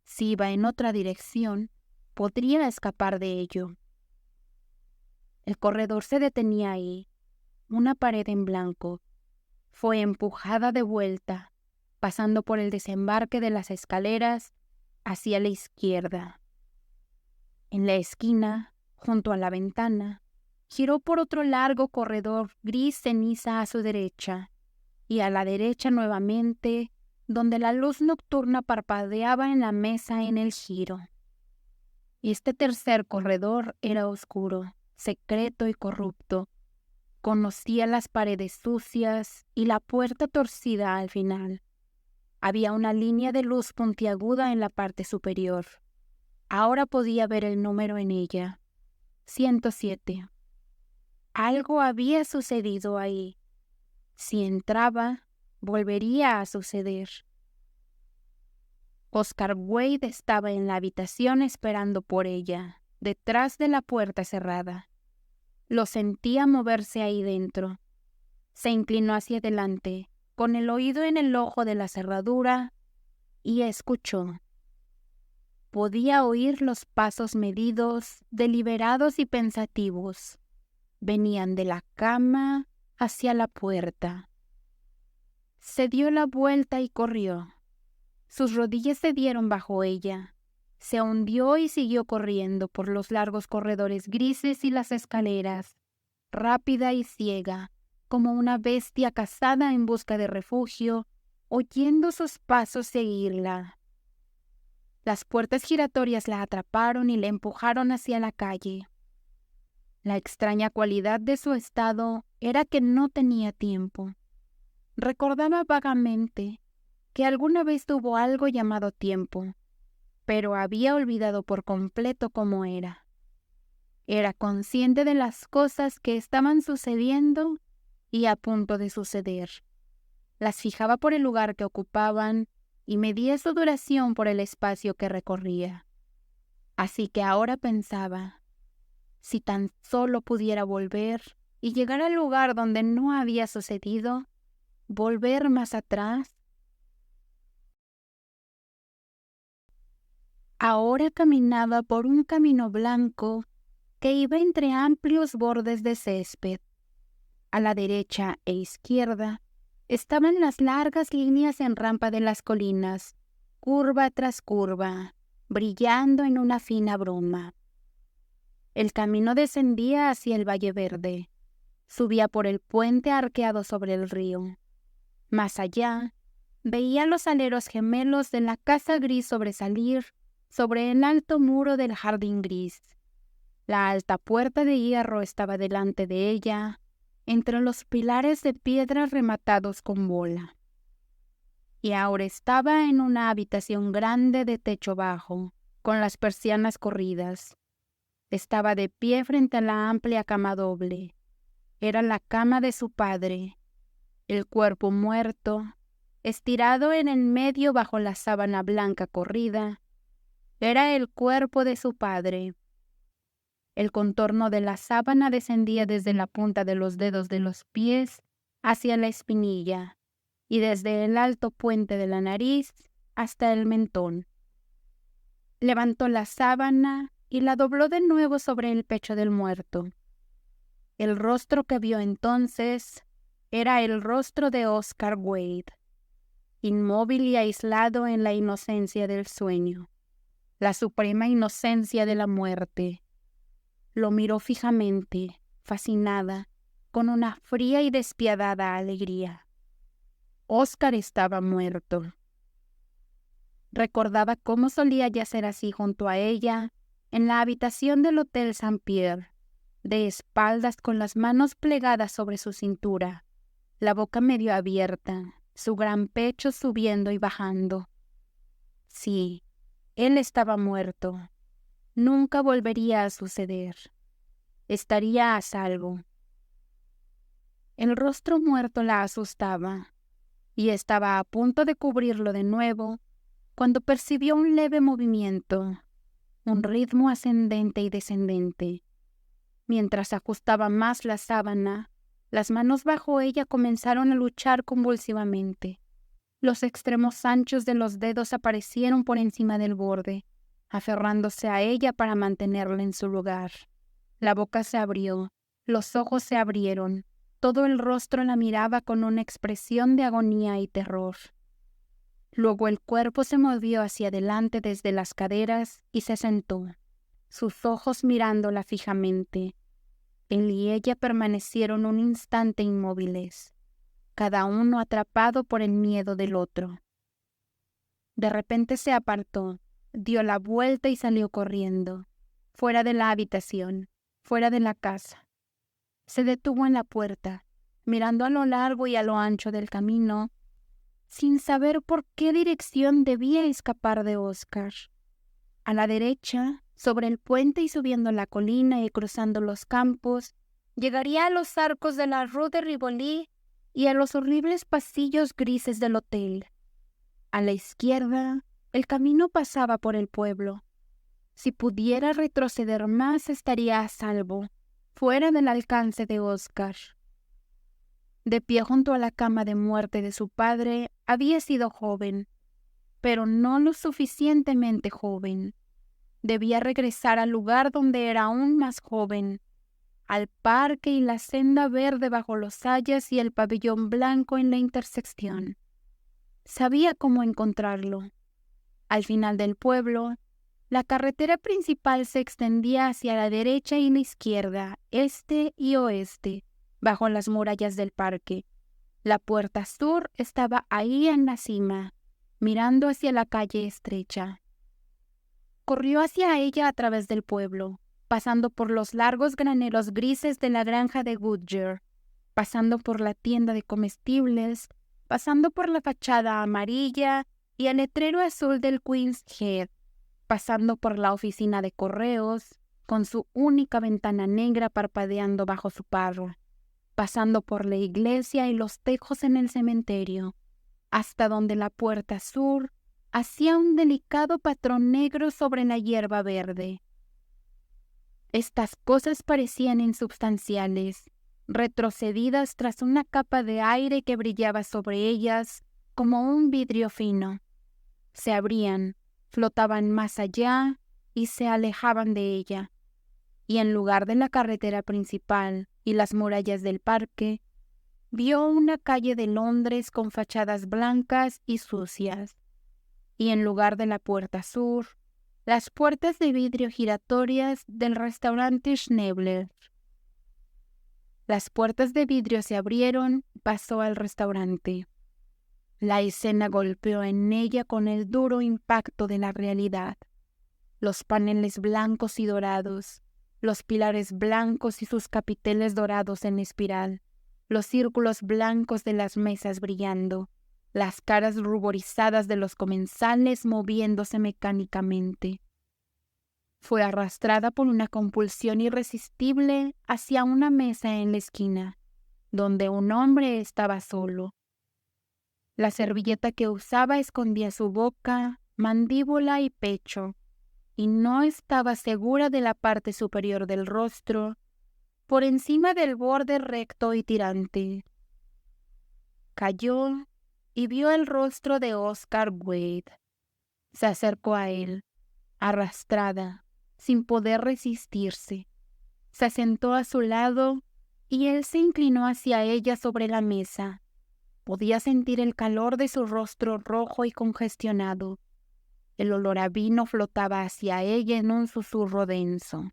Si iba en otra dirección, podría escapar de ello. El corredor se detenía ahí, una pared en blanco. Fue empujada de vuelta, pasando por el desembarque de las escaleras hacia la izquierda. En la esquina, junto a la ventana, giró por otro largo corredor gris ceniza a su derecha, y a la derecha nuevamente, donde la luz nocturna parpadeaba en la mesa en el giro. Este tercer corredor era oscuro, secreto y corrupto. Conocía las paredes sucias y la puerta torcida al final. Había una línea de luz puntiaguda en la parte superior. Ahora podía ver el número en ella. 107. Algo había sucedido ahí. Si entraba, volvería a suceder. Oscar Wade estaba en la habitación esperando por ella, detrás de la puerta cerrada. Lo sentía moverse ahí dentro. Se inclinó hacia adelante, con el oído en el ojo de la cerradura, y escuchó. Podía oír los pasos medidos, deliberados y pensativos. Venían de la cama hacia la puerta. Se dio la vuelta y corrió. Sus rodillas se dieron bajo ella. Se hundió y siguió corriendo por los largos corredores grises y las escaleras, rápida y ciega, como una bestia cazada en busca de refugio, oyendo sus pasos seguirla. Las puertas giratorias la atraparon y la empujaron hacia la calle. La extraña cualidad de su estado era que no tenía tiempo. Recordaba vagamente que alguna vez tuvo algo llamado tiempo, pero había olvidado por completo cómo era. Era consciente de las cosas que estaban sucediendo y a punto de suceder. Las fijaba por el lugar que ocupaban y medía su duración por el espacio que recorría. Así que ahora pensaba, si tan solo pudiera volver y llegar al lugar donde no había sucedido, volver más atrás. Ahora caminaba por un camino blanco que iba entre amplios bordes de césped. A la derecha e izquierda estaban las largas líneas en rampa de las colinas, curva tras curva, brillando en una fina bruma. El camino descendía hacia el Valle Verde, subía por el puente arqueado sobre el río. Más allá, veía los aleros gemelos de la casa gris sobresalir sobre el alto muro del jardín gris. La alta puerta de hierro estaba delante de ella, entre los pilares de piedra rematados con bola. Y ahora estaba en una habitación grande de techo bajo, con las persianas corridas. Estaba de pie frente a la amplia cama doble. Era la cama de su padre. El cuerpo muerto, estirado en el medio bajo la sábana blanca corrida, era el cuerpo de su padre. El contorno de la sábana descendía desde la punta de los dedos de los pies hacia la espinilla y desde el alto puente de la nariz hasta el mentón. Levantó la sábana y la dobló de nuevo sobre el pecho del muerto. El rostro que vio entonces era el rostro de Oscar Wade, inmóvil y aislado en la inocencia del sueño, la suprema inocencia de la muerte. Lo miró fijamente, fascinada, con una fría y despiadada alegría. Oscar estaba muerto. Recordaba cómo solía yacer así junto a ella, en la habitación del Hotel Saint-Pierre, de espaldas con las manos plegadas sobre su cintura, la boca medio abierta, su gran pecho subiendo y bajando. Sí, él estaba muerto. Nunca volvería a suceder. Estaría a salvo. El rostro muerto la asustaba, y estaba a punto de cubrirlo de nuevo, cuando percibió un leve movimiento, un ritmo ascendente y descendente. Mientras ajustaba más la sábana, las manos bajo ella comenzaron a luchar convulsivamente. Los extremos anchos de los dedos aparecieron por encima del borde, aferrándose a ella para mantenerla en su lugar. La boca se abrió, los ojos se abrieron, todo el rostro la miraba con una expresión de agonía y terror. Luego el cuerpo se movió hacia adelante desde las caderas y se sentó, sus ojos mirándola fijamente. Él y ella permanecieron un instante inmóviles. cada uno atrapado por el miedo del otro. De repente se apartó, dio la vuelta y salió corriendo, fuera de la habitación, fuera de la casa. Se detuvo en la puerta, mirando a lo largo y a lo ancho del camino, sin saber por qué dirección debía escapar de Oscar. A la derecha, sobre el puente y subiendo la colina y cruzando los campos, llegaría a los arcos de la Rue de Rivoli y a los horribles pasillos grises del hotel. A la izquierda, el camino pasaba por el pueblo. Si pudiera retroceder más, estaría a salvo, fuera del alcance de Oscar. De pie junto a la cama de muerte de su padre, había sido joven, pero no lo suficientemente joven. Debía regresar al lugar donde era aún más joven, al parque y la senda verde bajo los hayas y el pabellón blanco en la intersección. Sabía cómo encontrarlo. Al final del pueblo, la carretera principal se extendía hacia la derecha y la izquierda, este y oeste, bajo las murallas del parque. La puerta sur estaba ahí en la cima, mirando hacia la calle estrecha. Corrió hacia ella a través del pueblo, pasando por los largos graneros grises de la granja de Goodyear, pasando por la tienda de comestibles, pasando por la fachada amarilla y el letrero azul del Queen's Head, pasando por la oficina de correos, con su única ventana negra parpadeando bajo su parra, pasando por la iglesia y los tejos en el cementerio, hasta donde la puerta sur hacía un delicado patrón negro sobre la hierba verde. Estas cosas parecían insubstanciales, retrocedidas tras una capa de aire que brillaba sobre ellas como un vidrio fino. Se abrían, flotaban más allá y se alejaban de ella, y en lugar de la carretera principal y las murallas del parque, vio una calle de Londres con fachadas blancas y sucias, y en lugar de la puerta sur, las puertas de vidrio giratorias del restaurante Schnebler. Las puertas de vidrio se abrieron, pasó al restaurante. La escena golpeó en ella con el duro impacto de la realidad. Los paneles blancos y dorados, los pilares blancos y sus capiteles dorados en espiral, los círculos blancos de las mesas brillando, las caras ruborizadas de los comensales moviéndose mecánicamente. Fue arrastrada por una compulsión irresistible hacia una mesa en la esquina, donde un hombre estaba solo. La servilleta que usaba escondía su boca, mandíbula y pecho, y no estaba segura de la parte superior del rostro, por encima del borde recto y tirante. Cayó y vio el rostro de Oscar Wade. Se acercó a él, arrastrada, sin poder resistirse. Se sentó a su lado y él se inclinó hacia ella sobre la mesa. Podía sentir el calor de su rostro rojo y congestionado. El olor a vino flotaba hacia ella en un susurro denso.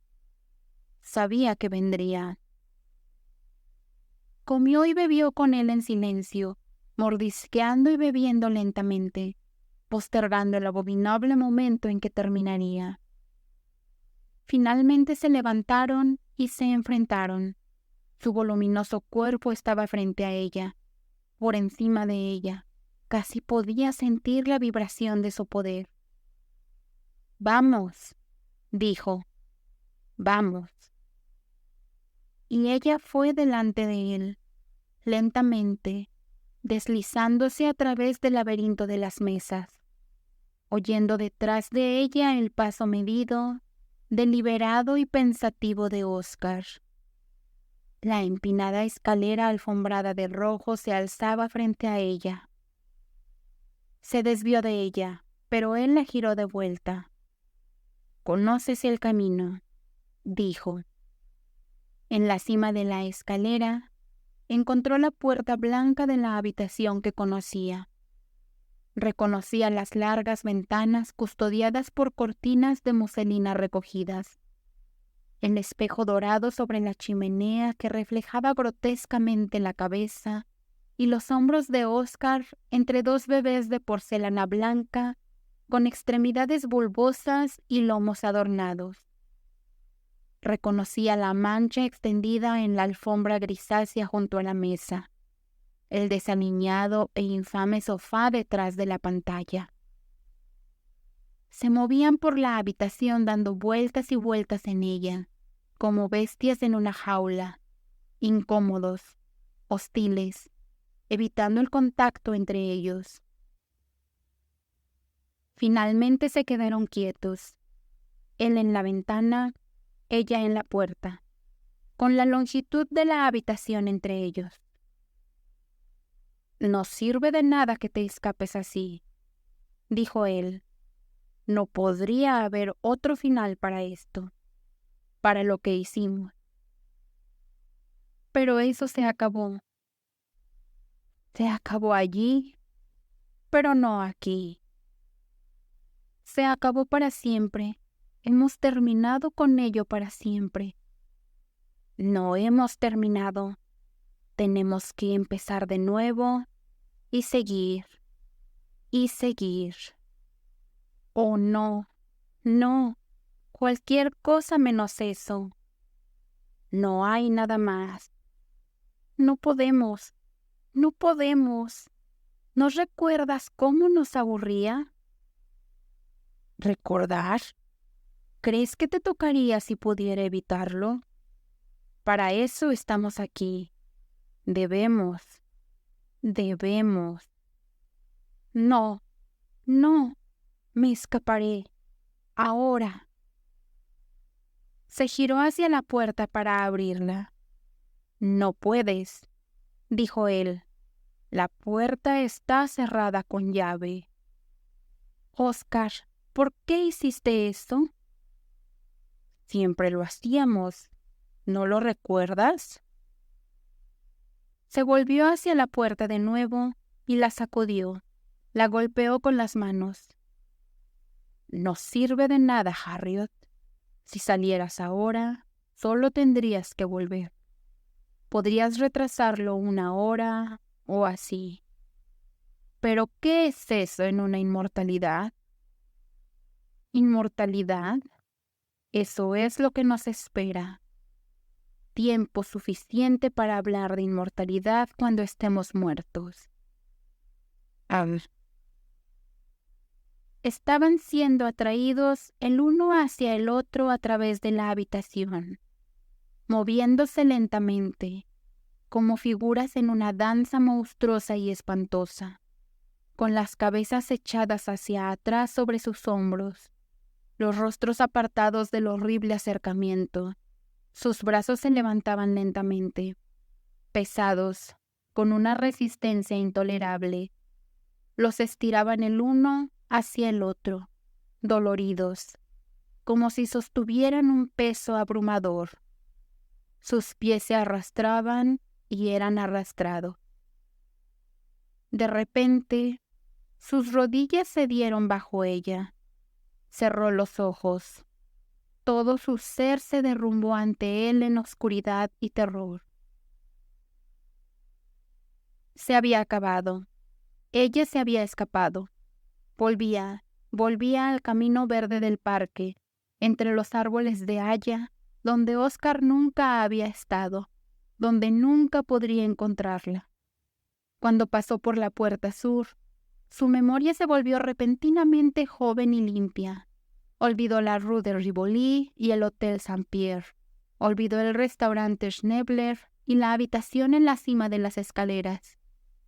Sabía que vendría. Comió y bebió con él en silencio, mordisqueando y bebiendo lentamente, postergando el abominable momento en que terminaría. Finalmente se levantaron y se enfrentaron. Su voluminoso cuerpo estaba frente a ella, por encima de ella. Casi podía sentir la vibración de su poder. «Vamos», dijo. «Vamos». Y ella fue delante de él, lentamente, deslizándose a través del laberinto de las mesas, oyendo detrás de ella el paso medido, deliberado y pensativo de Oscar. La empinada escalera alfombrada de rojo se alzaba frente a ella. Se desvió de ella, pero él la giró de vuelta. «¿Conoces el camino?», dijo. En la cima de la escalera, encontró la puerta blanca de la habitación que conocía. Reconocía las largas ventanas custodiadas por cortinas de muselina recogidas. El espejo dorado sobre la chimenea que reflejaba grotescamente la cabeza y los hombros de Oscar entre dos bebés de porcelana blanca, con extremidades bulbosas y lomos adornados. Reconocía la mancha extendida en la alfombra grisácea junto a la mesa, el desaliñado e infame sofá detrás de la pantalla. Se movían por la habitación dando vueltas y vueltas en ella, como bestias en una jaula, incómodos, hostiles, evitando el contacto entre ellos. Finalmente se quedaron quietos, él en la ventana, ella en la puerta, con la longitud de la habitación entre ellos. «No sirve de nada que te escapes así», dijo él. «No podría haber otro final para esto, para lo que hicimos. Pero eso se acabó. Se acabó allí, pero no aquí. Se acabó para siempre. Hemos terminado con ello para siempre. No hemos terminado. Tenemos que empezar de nuevo y seguir, y seguir. Oh, no, no, cualquier cosa menos eso. No hay nada más. No podemos, no podemos. ¿No recuerdas cómo nos aburría?» ¿Recordar? ¿Crees que te tocaría si pudiera evitarlo? Para eso estamos aquí. Debemos. No, no, me escaparé. Ahora. Se giró hacia la puerta para abrirla. «No puedes», dijo él. «La puerta está cerrada con llave». «Oscar, ¿por qué hiciste eso?» «Siempre lo hacíamos. ¿No lo recuerdas?» Se volvió hacia la puerta de nuevo y la sacudió. La golpeó con las manos. «No sirve de nada, Harriet. Si salieras ahora, solo tendrías que volver. Podrías retrasarlo 1 hora o así. ¿Pero qué es eso en una inmortalidad?» ¿Inmortalidad? Eso es lo que nos espera. Tiempo suficiente para hablar de inmortalidad cuando estemos muertos. Estaban siendo atraídos el uno hacia el otro a través de la habitación, moviéndose lentamente, como figuras en una danza monstruosa y espantosa, con las cabezas echadas hacia atrás sobre sus hombros, los rostros apartados del horrible acercamiento. Sus brazos se levantaban lentamente, pesados, con una resistencia intolerable. Los estiraban el uno hacia el otro, doloridos, como si sostuvieran un peso abrumador. Sus pies se arrastraban y eran arrastrados. De repente, sus rodillas cedieron bajo ella. Cerró los ojos. Todo su ser se derrumbó ante él en oscuridad y terror. Se había acabado. Ella se había escapado. Volvía al camino verde del parque, entre los árboles de haya, donde Oscar nunca había estado, donde nunca podría encontrarla. Cuando pasó por la puerta sur, su memoria se volvió repentinamente joven y limpia. Olvidó la Rue de Rivoli y el Hotel Saint-Pierre. Olvidó el restaurante Schnebler y la habitación en la cima de las escaleras.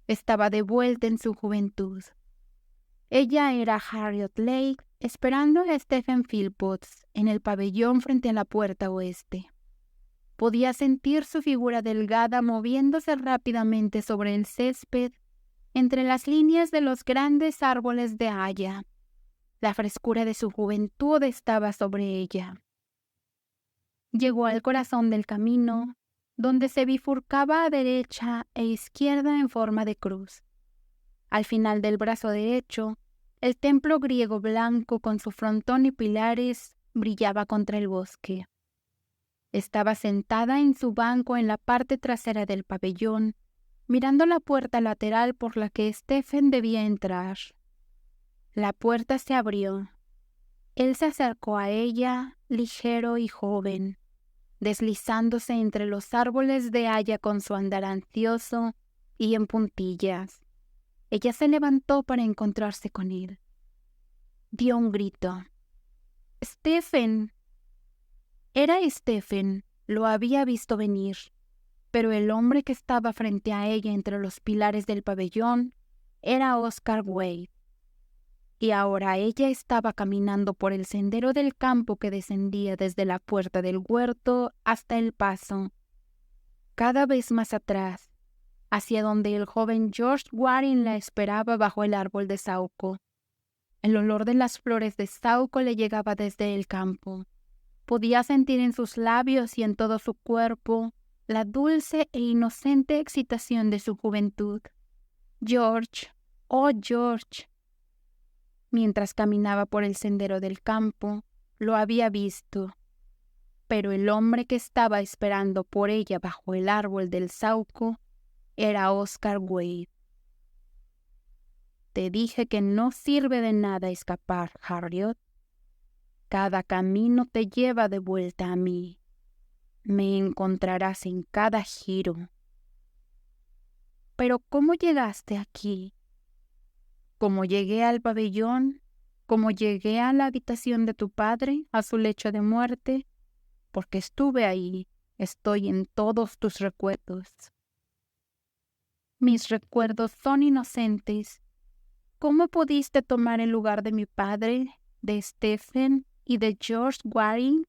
Estaba de vuelta en su juventud. Ella era Harriet Lake esperando a Stephen Philpotts en el pabellón frente a la puerta oeste. Podía sentir su figura delgada moviéndose rápidamente sobre el césped entre las líneas de los grandes árboles de haya. La frescura de su juventud estaba sobre ella. Llegó al corazón del camino, donde se bifurcaba a derecha e izquierda en forma de cruz. Al final del brazo derecho, el templo griego blanco con su frontón y pilares brillaba contra el bosque. Estaba sentada en su banco en la parte trasera del pabellón, mirando la puerta lateral por la que Stephen debía entrar. La puerta se abrió. Él se acercó a ella, ligero y joven, deslizándose entre los árboles de haya con su andar ansioso y en puntillas. Ella se levantó para encontrarse con él. Dio un grito. ¡Stephen! Era Stephen, lo había visto venir, pero el hombre que estaba frente a ella entre los pilares del pabellón era Oscar Wade. Y ahora ella estaba caminando por el sendero del campo que descendía desde la puerta del huerto hasta el paso, cada vez más atrás, hacia donde el joven George Waring la esperaba bajo el árbol de saúco. El olor de las flores de saúco le llegaba desde el campo. Podía sentir en sus labios y en todo su cuerpo la dulce e inocente excitación de su juventud. George, oh George. Mientras caminaba por el sendero del campo, lo había visto, pero el hombre que estaba esperando por ella bajo el árbol del saúco era Oscar Wade. Te dije que no sirve de nada escapar, Harriet. Cada camino te lleva de vuelta a mí. Me encontrarás en cada giro. Pero ¿cómo llegaste aquí? ¿Cómo llegué al pabellón? ¿Cómo llegué a la habitación de tu padre, a su lecho de muerte? Porque estuve ahí, estoy en todos tus recuerdos. Mis recuerdos son inocentes. ¿Cómo pudiste tomar el lugar de mi padre, de Stephen y de George Waring?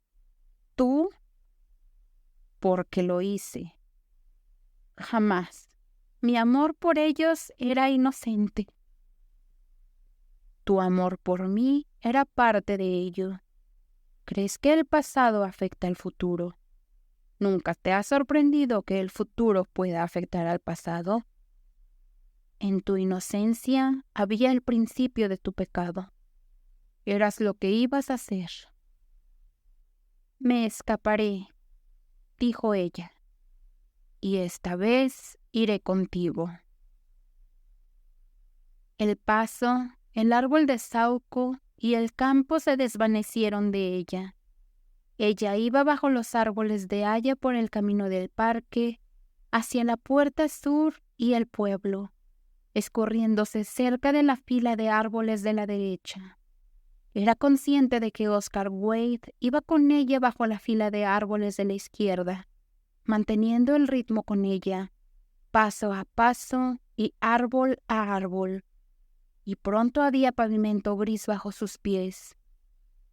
¿Tú? Porque lo hice. Jamás. Mi amor por ellos era inocente. Tu amor por mí era parte de ello. ¿Crees que el pasado afecta al futuro? ¿Nunca te ha sorprendido que el futuro pueda afectar al pasado? En tu inocencia había el principio de tu pecado. Eras lo que ibas a hacer. Me escaparé, dijo ella, y esta vez iré contigo. El paso, el árbol de saúco y el campo se desvanecieron de ella. Ella iba bajo los árboles de haya por el camino del parque, hacia la puerta sur y el pueblo, escurriéndose cerca de la fila de árboles de la derecha. Era consciente de que Oscar Wade iba con ella bajo la fila de árboles de la izquierda, manteniendo el ritmo con ella, paso a paso y árbol a árbol. Y pronto había pavimento gris bajo sus pies,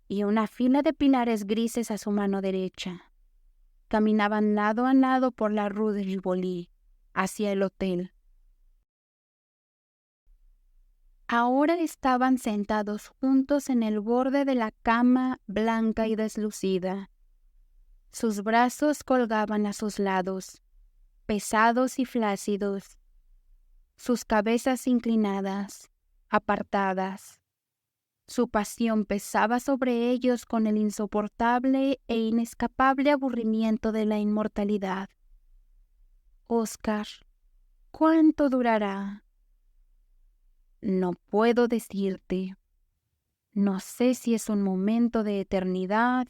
y una fila de pilares grises a su mano derecha. Caminaban lado a lado por la rue de Rivoli, hacia el hotel. Ahora estaban sentados juntos en el borde de la cama blanca y deslucida. Sus brazos colgaban a sus lados, pesados y flácidos, sus cabezas inclinadas, apartadas. Su pasión pesaba sobre ellos con el insoportable e inescapable aburrimiento de la inmortalidad. Oscar, ¿cuánto durará? No puedo decirte. No sé si es un momento de eternidad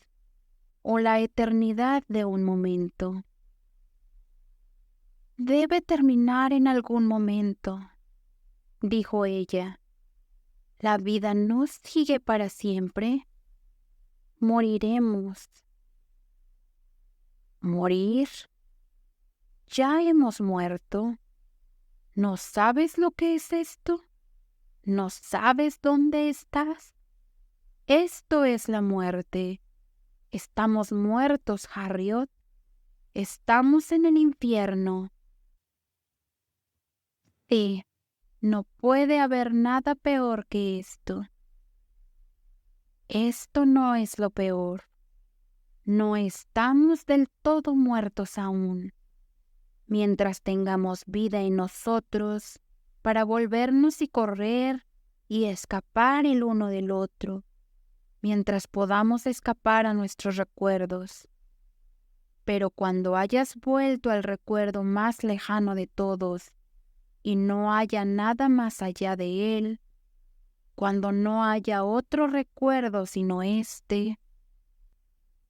o la eternidad de un momento. Debe terminar en algún momento, dijo ella. La vida no sigue para siempre. Moriremos. ¿Morir? Ya hemos muerto. ¿No sabes lo que es esto? ¿No sabes dónde estás? Esto es la muerte. Estamos muertos, Harriet. Estamos en el infierno. Sí, no puede haber nada peor que esto. Esto no es lo peor. No estamos del todo muertos aún. Mientras tengamos vida en nosotros, para volvernos y correr y escapar el uno del otro, mientras podamos escapar a nuestros recuerdos. Pero cuando hayas vuelto al recuerdo más lejano de todos y no haya nada más allá de él, cuando no haya otro recuerdo sino este,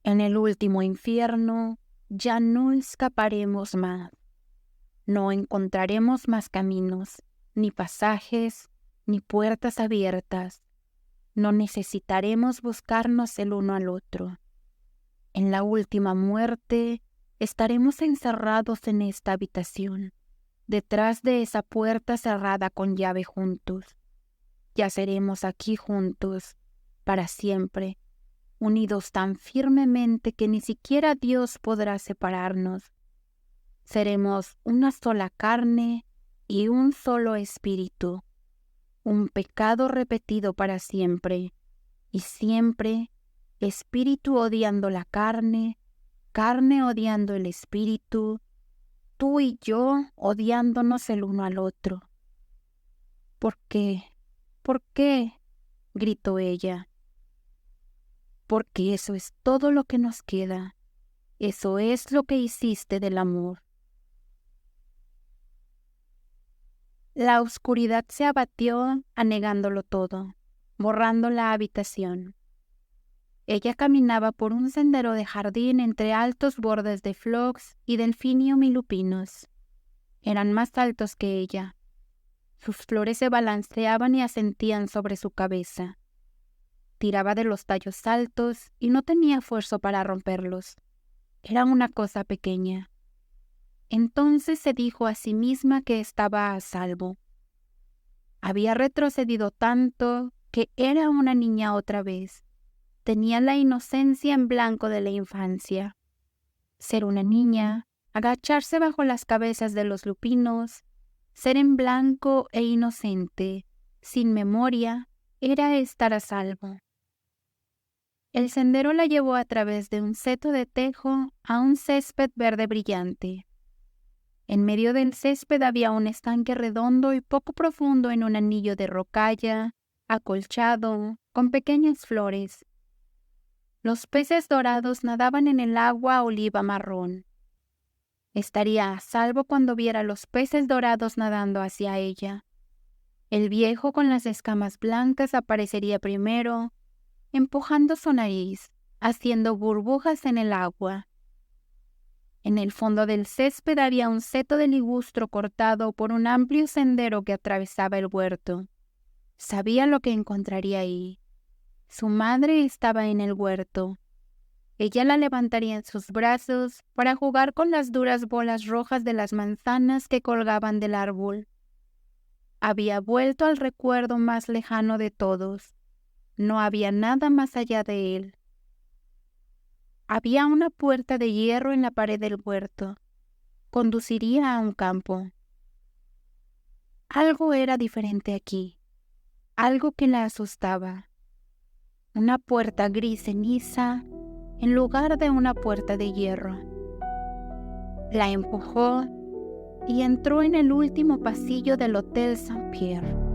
en el último infierno ya no escaparemos más, no encontraremos más caminos, ni pasajes, ni puertas abiertas, no necesitaremos buscarnos el uno al otro. En la última muerte estaremos encerrados en esta habitación, detrás de esa puerta cerrada con llave juntos. Yaceremos aquí juntos, para siempre, unidos tan firmemente que ni siquiera Dios podrá separarnos. Seremos una sola carne y un solo espíritu, un pecado repetido para siempre, y siempre espíritu odiando la carne, carne odiando el espíritu, tú y yo odiándonos el uno al otro. ¿Por qué? ¿Por qué?, gritó ella. Porque eso es todo lo que nos queda. Eso es lo que hiciste del amor. La oscuridad se abatió anegándolo todo, borrando la habitación. Ella caminaba por un sendero de jardín entre altos bordes de phlox y delfinium y lupinos. Eran más altos que ella. Sus flores se balanceaban y asentían sobre su cabeza. Tiraba de los tallos altos y no tenía esfuerzo para romperlos. Era una cosa pequeña. Entonces se dijo a sí misma que estaba a salvo. Había retrocedido tanto que era una niña otra vez. Tenía la inocencia en blanco de la infancia. Ser una niña, agacharse bajo las cabezas de los lupinos, ser en blanco e inocente, sin memoria, era estar a salvo. El sendero la llevó a través de un seto de tejo a un césped verde brillante. En medio del césped había un estanque redondo y poco profundo en un anillo de rocalla, acolchado, con pequeñas flores. Los peces dorados nadaban en el agua oliva marrón. Estaría a salvo cuando viera los peces dorados nadando hacia ella. El viejo con las escamas blancas aparecería primero, empujando su nariz, haciendo burbujas en el agua. En el fondo del césped había un seto de ligustro cortado por un amplio sendero que atravesaba el huerto. Sabía lo que encontraría ahí. Su madre estaba en el huerto. Ella la levantaría en sus brazos para jugar con las duras bolas rojas de las manzanas que colgaban del árbol. Había vuelto al recuerdo más lejano de todos. No había nada más allá de él. Había una puerta de hierro en la pared del huerto. Conduciría a un campo. Algo era diferente aquí. Algo que la asustaba. Una puerta gris ceniza en lugar de una puerta de hierro. La empujó y entró en el último pasillo del Hotel Saint-Pierre.